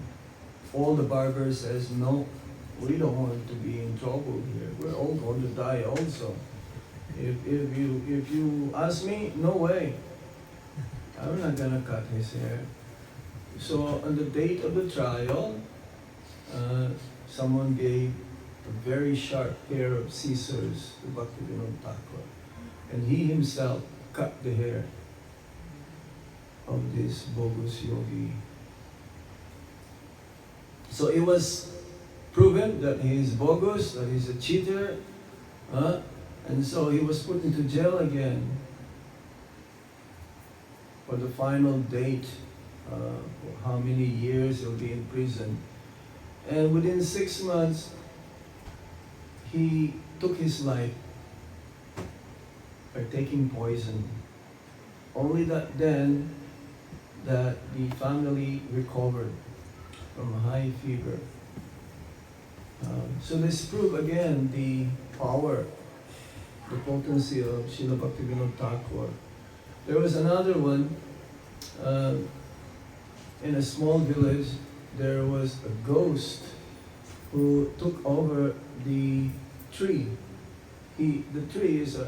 All the barbers says, no, we don't want to be in trouble here. We're all going to die also. If you ask me, no way. I'm not gonna cut his hair. So on the date of the trial, someone gave a very sharp pair of scissors to Bhaktivinoda Thakur. And he himself cut the hair of this bogus yogi. So it was proven that he is bogus, that he's a cheater, and so he was put into jail again for the final date, for how many years he'll be in prison. And within 6 months, he took his life by taking poison. Only then that the family recovered from a high fever. So this proved again the power, the potency of Srila Bhaktivinoda Thakur. There was another one, in a small village, there was a ghost who took over the tree. The tree is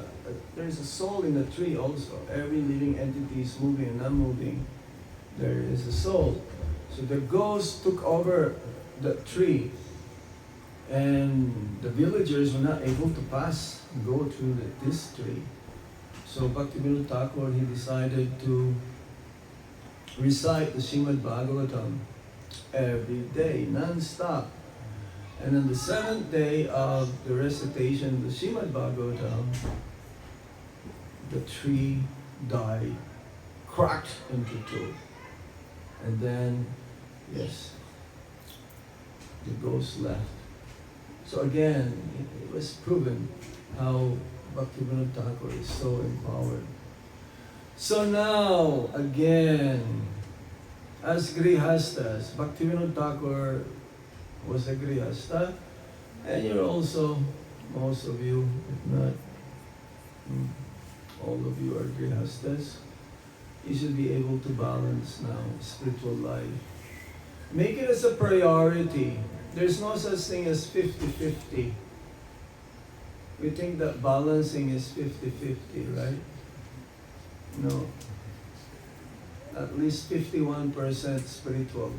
there's a soul in the tree also. Every living entity is moving and not moving. There is a soul. So the ghost took over the tree, and the villagers were not able to go through this tree. So Bhaktivinoda Thakur, he decided to recite the Srimad Bhagavatam every day, non-stop. And on the 7th day of the recitation of the Srimad Bhagavatam, the tree died, cracked into two. And then, yes, the ghost left. So again, it was proven how Bhaktivinoda Thakur is so empowered. So now, again, as Grihastas, Bhaktivinoda Thakur was a Grihasta, and you're also, most of you, if not all of you are Grihastas. You should be able to balance now spiritual life. Make it as a priority. There's no such thing as 50-50. We think that balancing is 50-50, right? No. At least 51% spiritual.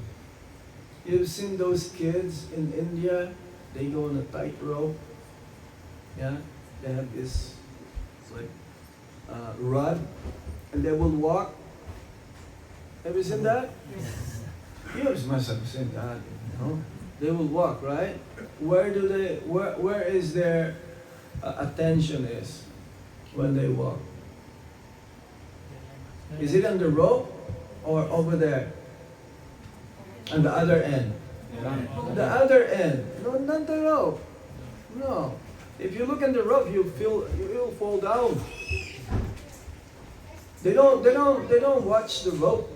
You've seen those kids in India, they go on a tightrope. Yeah? They have this rod, and they will walk. Have you seen that? Yes. You must have seen that. No? They will walk, right? Where is their attention is when they walk? Is it on the rope or over there? On the other end? The other end. No, not the rope. No. If you look on the rope, you'll fall down. They don't watch the rope.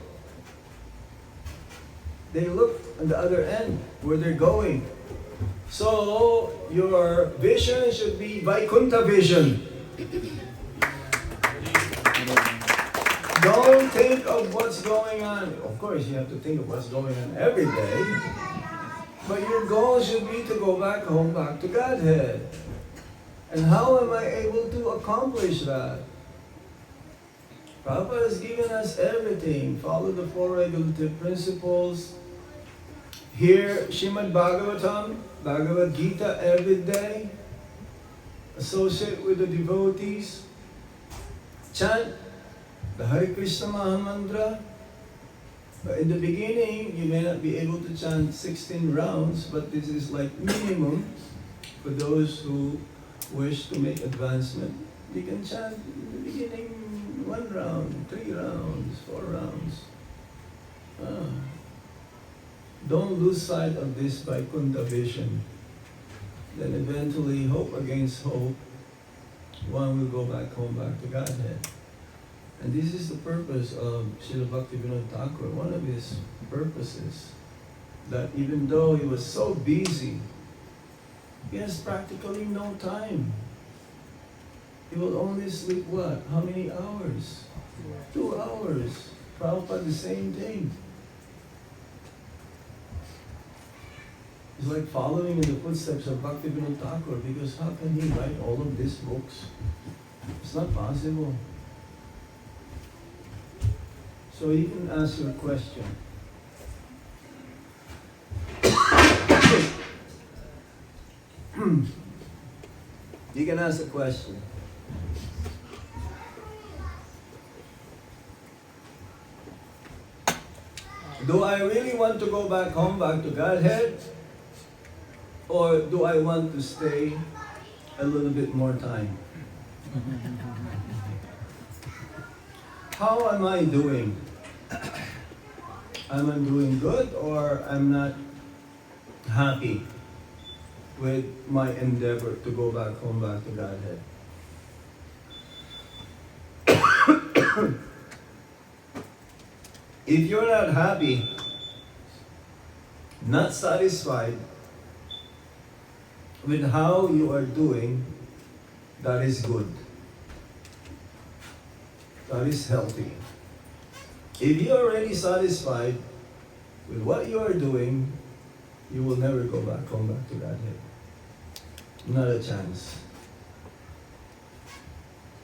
They look on the other end where they're going. So your vision should be Vaikuntha vision. Don't think of what's going on. Of course, you have to think of what's going on every day. But your goal should be to go back home, back to Godhead. And how am I able to accomplish that? Prabhupada has given us everything. Follow the 4 regulative principles. Hear Srimad Bhagavatam, Bhagavad Gita every day. Associate with the devotees. Chant the Hare Krishna Maha Mantra. But in the beginning, you may not be able to chant 16 rounds, but this is like minimum for those who wish to make advancement. You can chant in the beginning 1 round, 3 rounds, 4 rounds. Don't lose sight of this Vaikuntha vision. Then eventually, hope against hope, one will go back home, back to Godhead. And this is the purpose of Srila Bhaktivinoda Thakur, one of his purposes, that even though he was so busy, he has practically no time. He will only sleep what? How many hours? 2 hours. Prabhupada, the same thing. It's like following in the footsteps of Bhakti Thakur, because how can he write all of these books? It's not possible. So you can ask your question. You can ask a question. Do I really want to go back home, back to Godhead? Or do I want to stay a little bit more time? How am I doing? Am I doing good, or I'm not happy with my endeavor to go back home, back to Godhead? If you're not happy, not satisfied with how you are doing, that is good. That is healthy. If you are already satisfied with what you are doing, you will never go back home, back to Godhead. Not a chance.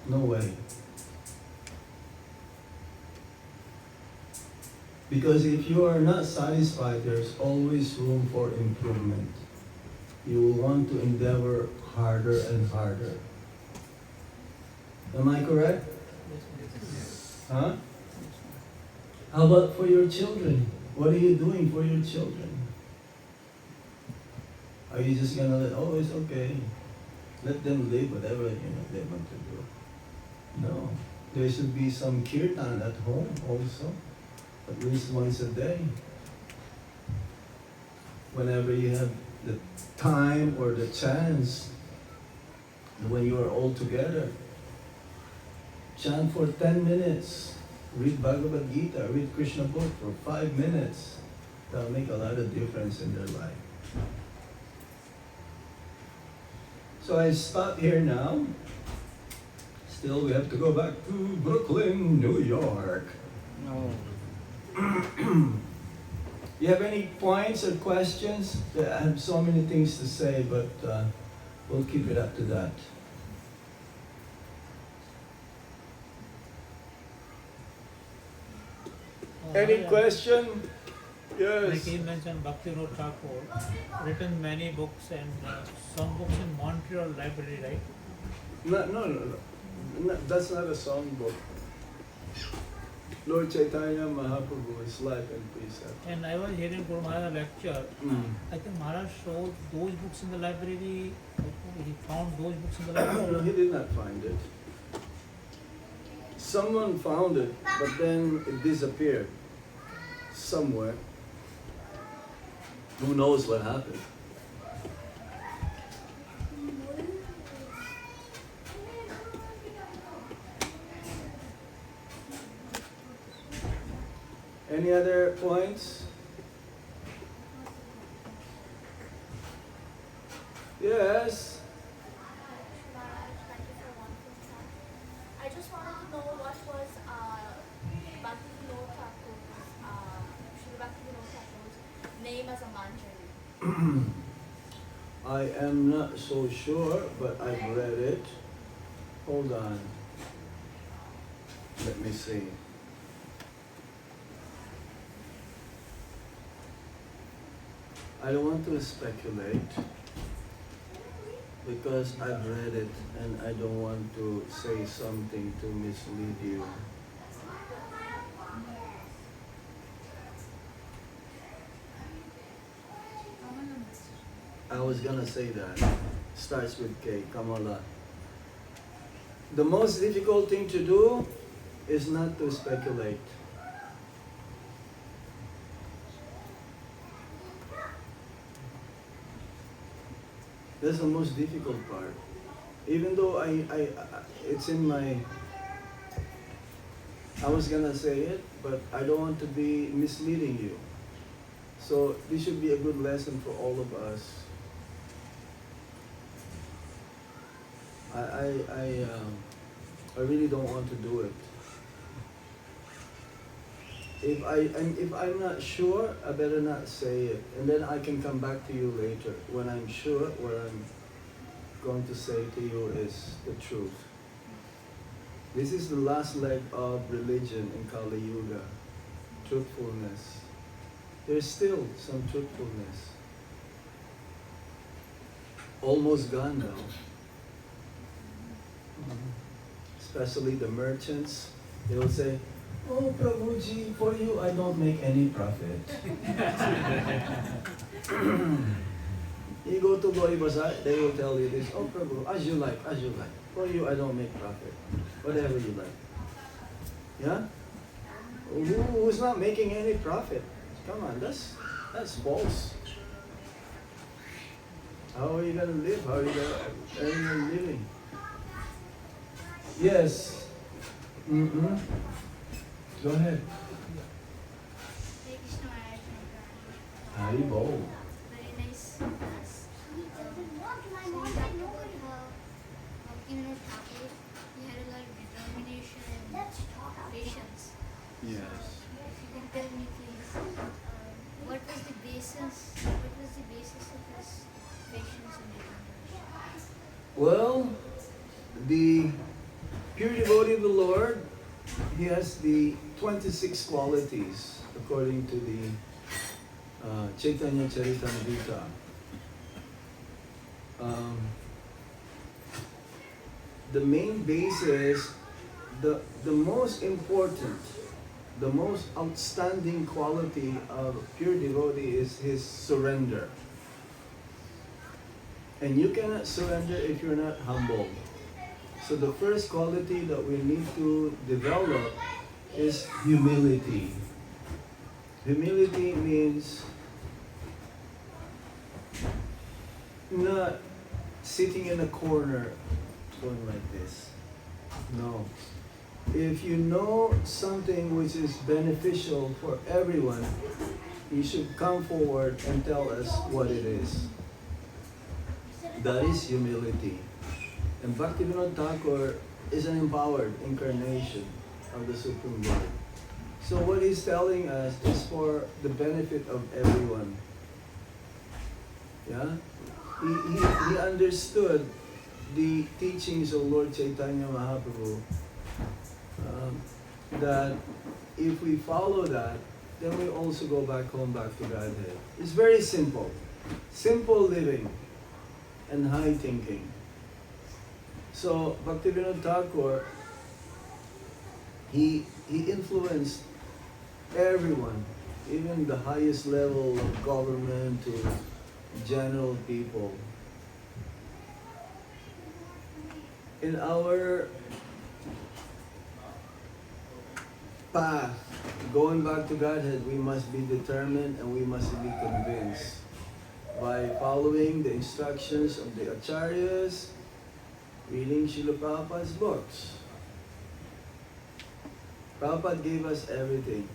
No way. Because if you are not satisfied, there's always room for improvement. You will want to endeavor harder and harder. Am I correct? Huh? How about for your children? What are you doing for your children? Are you just gonna let, oh, it's okay, let them live whatever they want to do? No. There should be some kirtan at home also, at least once a day. Whenever you have the time or the chance, when you are all together, chant for 10 minutes, read Bhagavad Gita, read Krishna book for 5 minutes. That will make a lot of difference in their life. So I stop here now. Still, we have to go back to Brooklyn, New York. No. You have any points or questions? I have so many things to say, but we'll keep it up to that. Any question? Yes. Like he mentioned, Bhakti Thakur written many books and some books in Montreal Library, right? No, that's not a song book. Lord Chaitanya Mahaprabhu, his life and precept. And I was hearing Guru Maharaj lecture. I think Maharaj showed those books in the library. He found those books in the library. No, he did not find it. Someone found it, but then it disappeared somewhere. Who knows what happened? Any other points? Yes. I just wanted to know what was Bhakti Thakur's name as a manjari. I am not so sure, but I've read it. Hold on. Let me see. I don't want to speculate because I've read it and I don't want to say something to mislead you. I was gonna say that. Starts with K, Kamala. The most difficult thing to do is not to speculate. That's the most difficult part. Even though it's in my, I was gonna say it, but I don't want to be misleading you. So this should be a good lesson for all of us. I really don't want to do it. If I'm not sure, I better not say it, and then I can come back to you later when I'm sure what I'm going to say to you is the truth. This is the last leg of religion in Kali Yuga, truthfulness. There's still some truthfulness. Almost gone now. Especially the merchants, they will say, "Oh, Prabhuji, for you I don't make any profit." You go to Loy Bazaar, they will tell you this, "Oh, Prabhu, as you like, as you like. For you I don't make profit. Whatever you like." Yeah? Who's not making any profit? Come on, that's false. How are you going to live? How are you going to earn your living? Yes. Mm-hmm. Go ahead. Hare Krishna Maharaj. Haribol. Very nice class. So we talked about how Bhakti Thakur, he had a lot of determination and patience. Yes. If you can tell me please, what was the basis of his patience and determination? Well, the pure devotee of the Lord, he has the 26 qualities according to the Chaitanya Charitamrita. The main basis, the most important, the most outstanding quality of pure devotee is his surrender. And you cannot surrender if you're not humble. So the first quality that we need to develop is humility. Humility means not sitting in a corner going like this. No. If you know something which is beneficial for everyone, you should come forward and tell us what it is. That is humility. And Bhakti Thakur is an empowered incarnation of the Supreme Lord. So what he's telling us is for the benefit of everyone. Yeah? He understood the teachings of Lord Chaitanya Mahaprabhu, that if we follow that, then we also go back home, back to Godhead. It's very simple. Simple living and high thinking. So Bhaktivinoda Thakur, he influenced everyone, even the highest level of government to general people. In our path, going back to Godhead, we must be determined and we must be convinced by following the instructions of the Acharyas, reading Srila Prabhupada's books. Prabhupada gave us everything.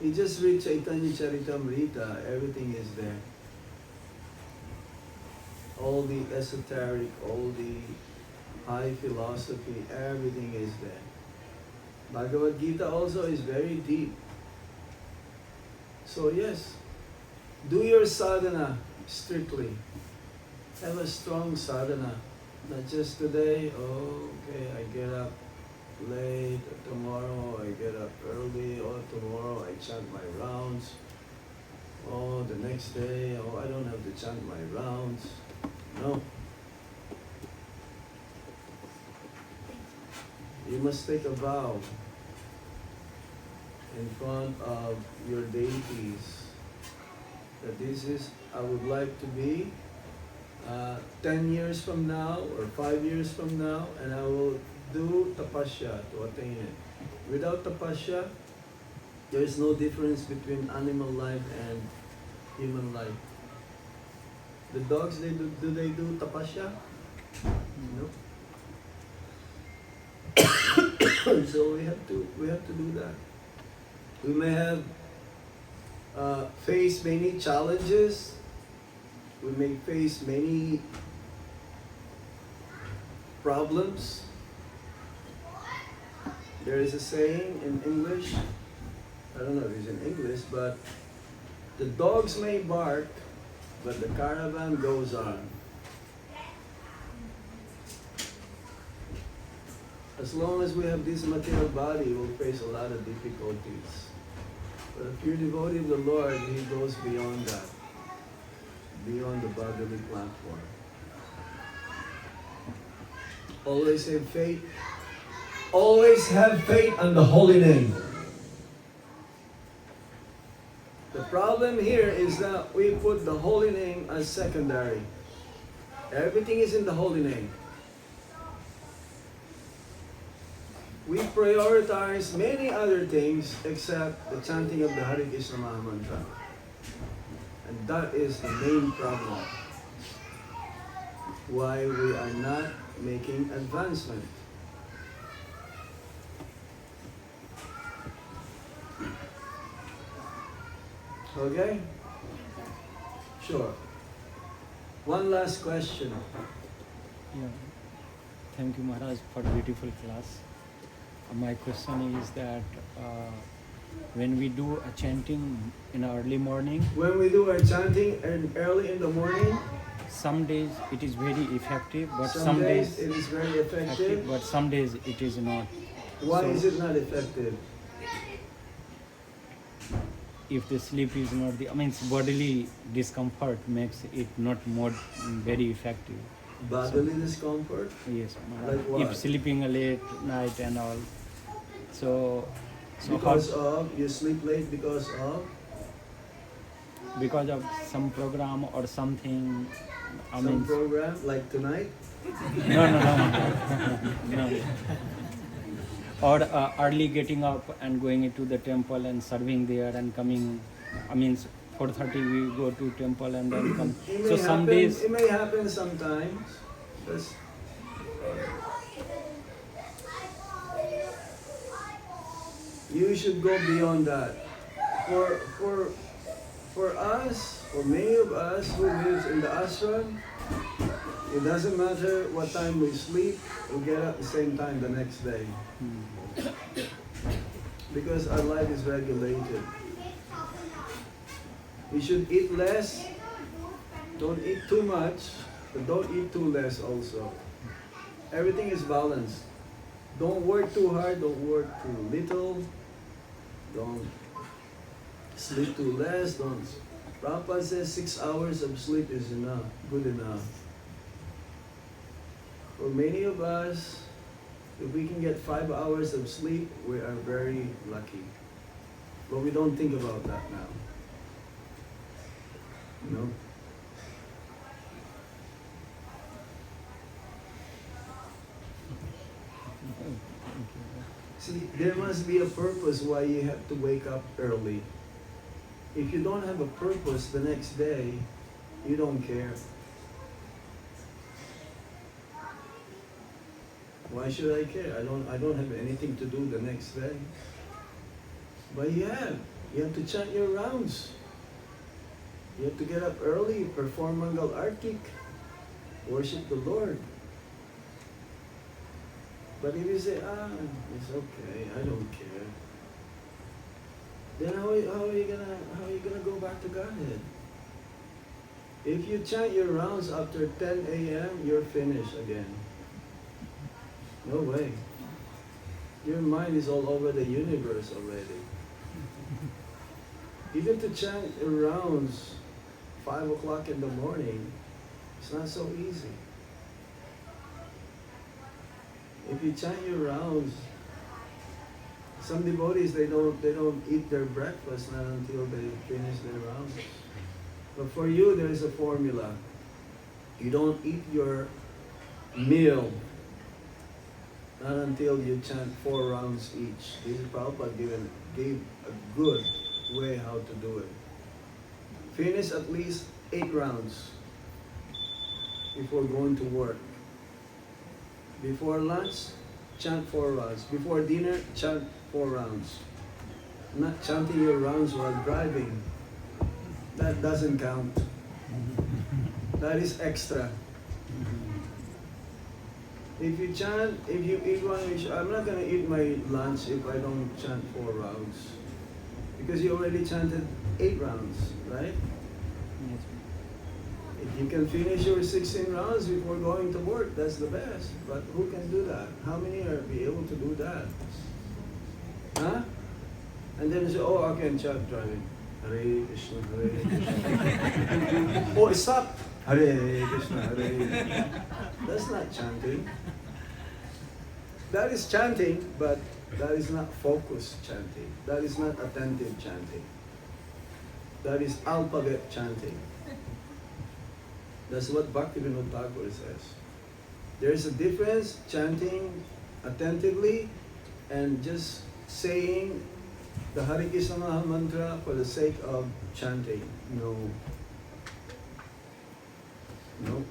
You just read Chaitanya Charitamrita, everything is there. All the esoteric, all the high philosophy, everything is there. Bhagavad Gita also is very deep. So yes, do your sadhana strictly. Have a strong sadhana. Not just today, okay, I get up late, tomorrow I get up early, or tomorrow I chant my rounds. Oh, the next day, I don't have to chant my rounds. No. You must take a vow in front of your deities that this is, I would like to be 10 years from now or 5 years from now, and I will do tapasya to attain it. Without tapasya, there is no difference between animal life and human life. The dogs, do they do tapasya? No. So we have to do that. We may have faced many challenges. We may face many problems. There is a saying in English, I don't know if it's in English, but the dogs may bark, but the caravan goes on. As long as we have this material body, we'll face a lot of difficulties. But if you're devotee of the Lord, He goes beyond that, beyond the bodily platform. Always have faith. Always have faith on the holy name. The problem here is that we put the holy name as secondary. Everything is in the holy name. We prioritize many other things except the chanting of the Hare Krishna Maha Mantra. And that is the main problem. Why we are not making advancement. Okay? Sure. One last question. Yeah. Thank you, Maharaj, for beautiful class. My question is that when we do a chanting in early morning, When we do our chanting early in the morning, some days it is very effective, but some some days days it is very effective. but some days it is not. Why So, is it not effective? if the sleep is not the, I mean, bodily discomfort makes it not more very effective. Bodily discomfort? Yes, Maharaj. Like what? If sleeping a late night and all. So Because of, you sleep late because of because of some program or something, I some mean, program, like tonight? no. Or early getting up and going into the temple and serving there and coming. I mean, 4:30 we go to temple and then come. It may So some happen, days, it may happen sometimes. That's- you should go beyond that. For us, for many of us who lives in the ashram, it doesn't matter what time we sleep, we get up the same time the next day. Because our life is regulated. You should eat less, don't eat too much, but don't eat too less also. Everything is balanced. Don't work too hard, don't work too little, don't sleep too less, don't. Prabhupada says 6 hours of sleep is enough, good enough. For many of us, if we can get 5 hours of sleep, we are very lucky. But we don't think about that now. You know? See, there must be a purpose why you have to wake up early. If you don't have a purpose the next day, you don't care. Why should I care? I don't have anything to do the next day. But you have to chant your rounds. You have to get up early, perform Mangal Artik, worship the Lord. But if you say, it's okay, I don't care, then how are you gonna go back to Godhead? If you chant your rounds after 10 a.m., you're finished again. No way. Your mind is all over the universe already. Even to chant your rounds 5 o'clock in the morning, it's not so easy. If you chant your rounds, some devotees they don't eat their breakfast not until they finish their rounds. But for you, there is a formula. You don't eat your meal not until you chant 4 rounds each. This is Prabhupada gave a good way how to do it. Finish at least 8 rounds before going to work. Before lunch, chant 4 rounds. Before dinner, chant 4 rounds. Not chanting your rounds while driving. That doesn't count. That is extra. If you chant, if you eat one, I'm not gonna eat my lunch if I don't chant 4 rounds. Because you already chanted 8 rounds, right? Yes. If you can finish your 16 rounds before going to work, that's the best. But who can do that? How many are be able to do that? Huh? And then you say, oh, I can chant driving. Hare Krishna, Hare Krishna. Oh, stop! Hare Krishna, Hare. That's not chanting. That is chanting, but that is not focused chanting. That is not attentive chanting. That is alphabet chanting. That's what Bhakti Thakur says. There is a difference chanting attentively and just saying the Hare Krishna Maha Mantra for the sake of chanting. No. No.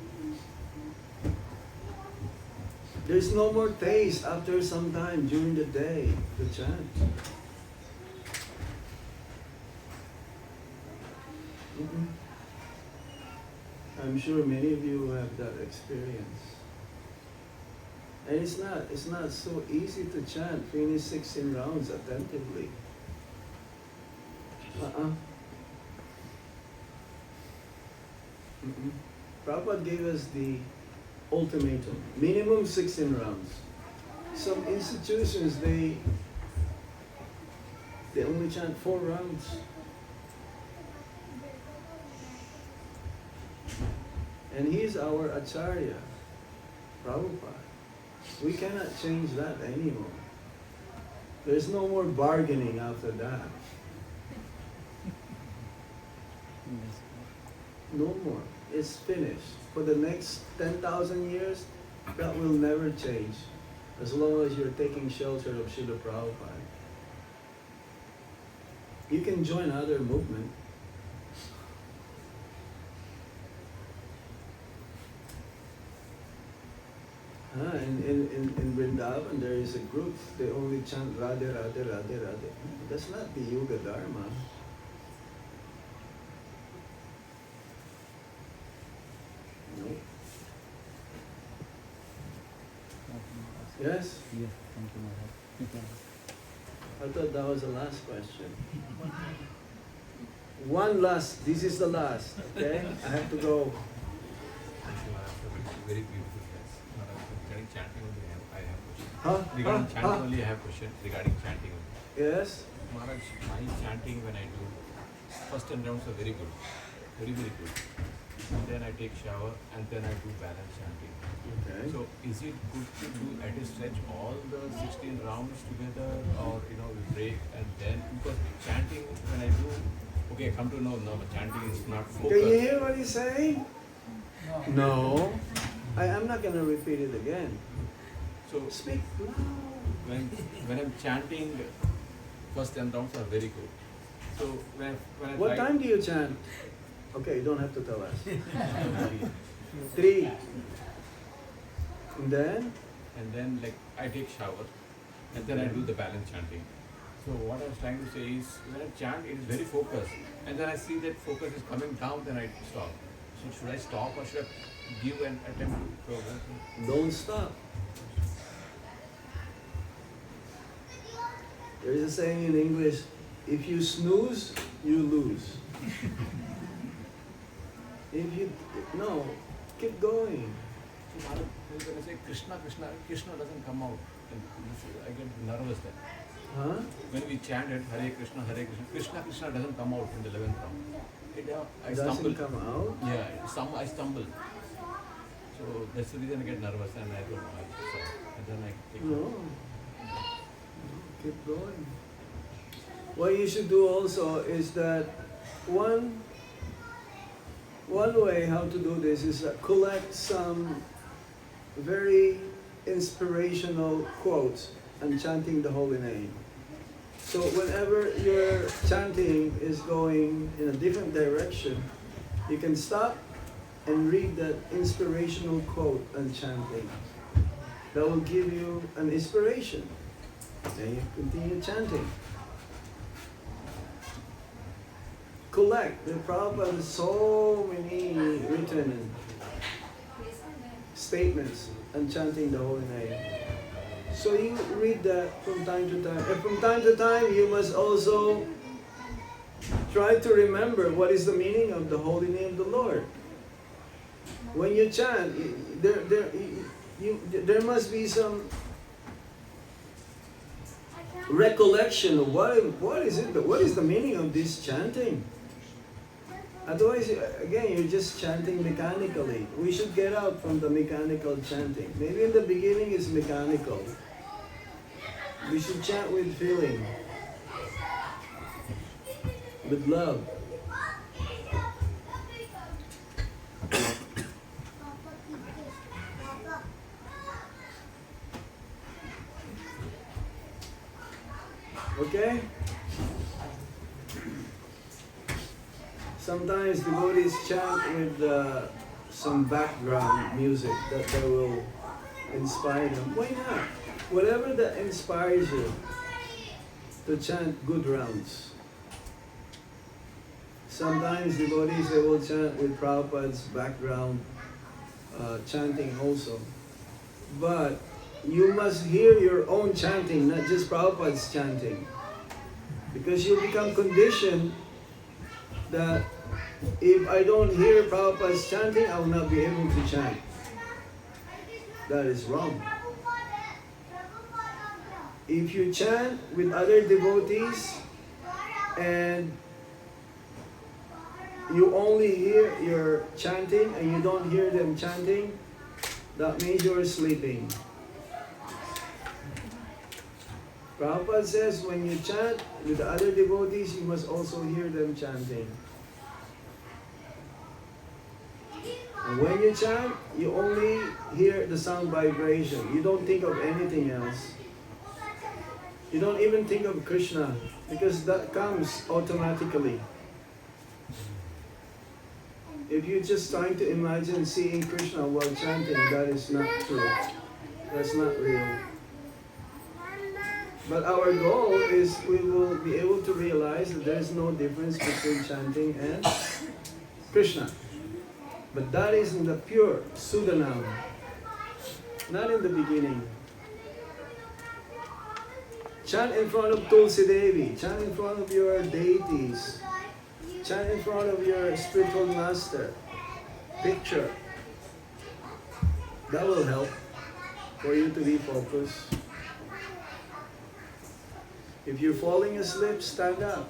There's no more taste after some time during the day to chant. Mm-mm. I'm sure many of you have that experience. And it's not so easy to chant, finish 16 rounds attentively. Mm-mm. Prabhupada gave us the ultimatum, minimum 16 rounds. Some institutions, they only chant 4 rounds. And he's our Acharya, Prabhupada. We cannot change that anymore. There's no more bargaining after that. Yes. No more. It's finished. For the next 10,000 years, that will never change. As long as you're taking shelter of Srila Prabhupada. You can join other movement. In Vrindavan, there is a group, they only chant Radhe, Radhe, Radhe, Radhe. That's not the Yuga Dharma. No. Yes? Yes, thank you, Maharaj. I thought that was the last question. One last, this is the last, okay? I have to go. Very beautiful class. Regarding chanting only, I have question. Huh? Regarding Huh? chanting Huh? only, I have question. Regarding chanting only. Yes? Maharaj, my chanting when I do, first 10 rounds are very good. Very, very good. And then I take shower and then I do balance chanting. Okay. So is it good to do at a stretch all the 16 rounds together, or we break and then, because chanting when I do, okay, I come to know no, chanting is not focused. Can you hear what he's saying? No. I am not going to repeat it again. So Speak loud. when I'm chanting, first 10 rounds are very good. So when I What try, time do you chant? Okay, you don't have to tell us. 3. And then like I take shower and then I do the balance chanting. So what I was trying to say is when I chant, it is very focused, and then I see that focus is coming down, then I stop. So should I stop or should I give an attempt to progress? Don't stop. There is a saying in English, if you snooze, you lose. No, keep going. So when I say Krishna, Krishna, Krishna doesn't come out. And I get nervous then. Huh? When we chanted Hare Krishna, Krishna, Krishna doesn't come out in the 11th round. I stumble. Doesn't come out? Yeah, I stumble. So that's the reason I get nervous and I don't know. And then I take No. Keep going. What you should do also is that one way how to do this is collect some very inspirational quotes and chanting the holy name. So whenever your chanting is going in a different direction, you can stop and read that inspirational quote and chanting. That will give you an inspiration. Then you continue chanting. Collect. The Prabhupada has so many written statements and chanting the holy name. So you read that from time to time. And from time to time, you must also try to remember what is the meaning of the holy name of the Lord. When you chant, there must be some recollection of what is it? What is the meaning of this chanting? Otherwise, again, you're just chanting mechanically. We should get out from the mechanical chanting. Maybe in the beginning it's mechanical. We should chant with feeling, with love. Okay? Sometimes devotees chant with some background music that will inspire them. Why not? Whatever that inspires you to chant good rounds. Sometimes devotees, they will chant with Prabhupada's background chanting also. But you must hear your own chanting, not just Prabhupada's chanting. Because you become conditioned that if I don't hear Prabhupada's chanting, I will not be able to chant. That is wrong. If you chant with other devotees and you only hear your chanting and you don't hear them chanting, that means you are sleeping. Prabhupada says when you chant with the other devotees, you must also hear them chanting. And when you chant, you only hear the sound vibration. You don't think of anything else. You don't even think of Krishna, because that comes automatically. If you're just trying to imagine seeing Krishna while chanting, that is not true. That's not real. But our goal is we will be able to realize that there is no difference between chanting and Krishna. But that is in the pure Sudanam, not in the beginning. Chant in front of Tulsi Devi, chant in front of your deities, chant in front of your spiritual master, picture. That will help for you to be focused. If you're falling asleep, stand up,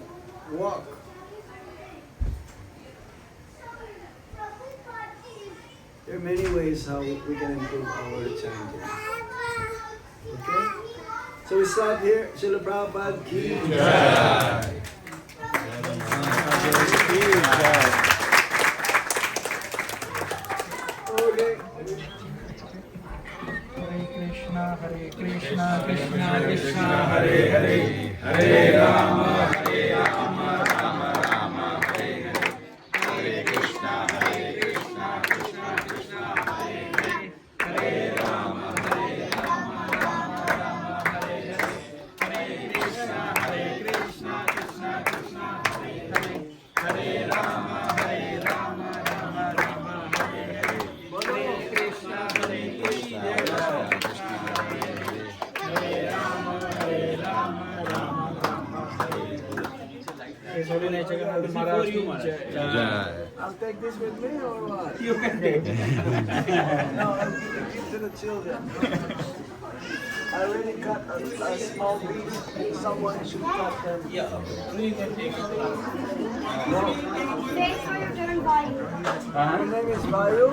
walk. There are many ways how we can improve our chanting. Okay? So we stop here. Srila Prabhupada ki jai. Okay. Hare Krishna, Krishna Krishna, Hare Hare, Hare Rama, Rama Rama, Hare Hare, Hare Krishna, Krishna Krishna, Hare Hare, Hare Rama, Rama Rama, Hare Hare, Hare Krishna, Krishna Krishna, Hare Hare, Hare Rama, Rama Rama, Hare Hare, Hare Krishna, Before you, Maharaj. I'll take this with me or what? You can take it. No, I'll give it to the children. I already cut a small piece. Someone should cut them. Yeah, you can take it. No. Wait for your turn, Vayu. My name is Vayu.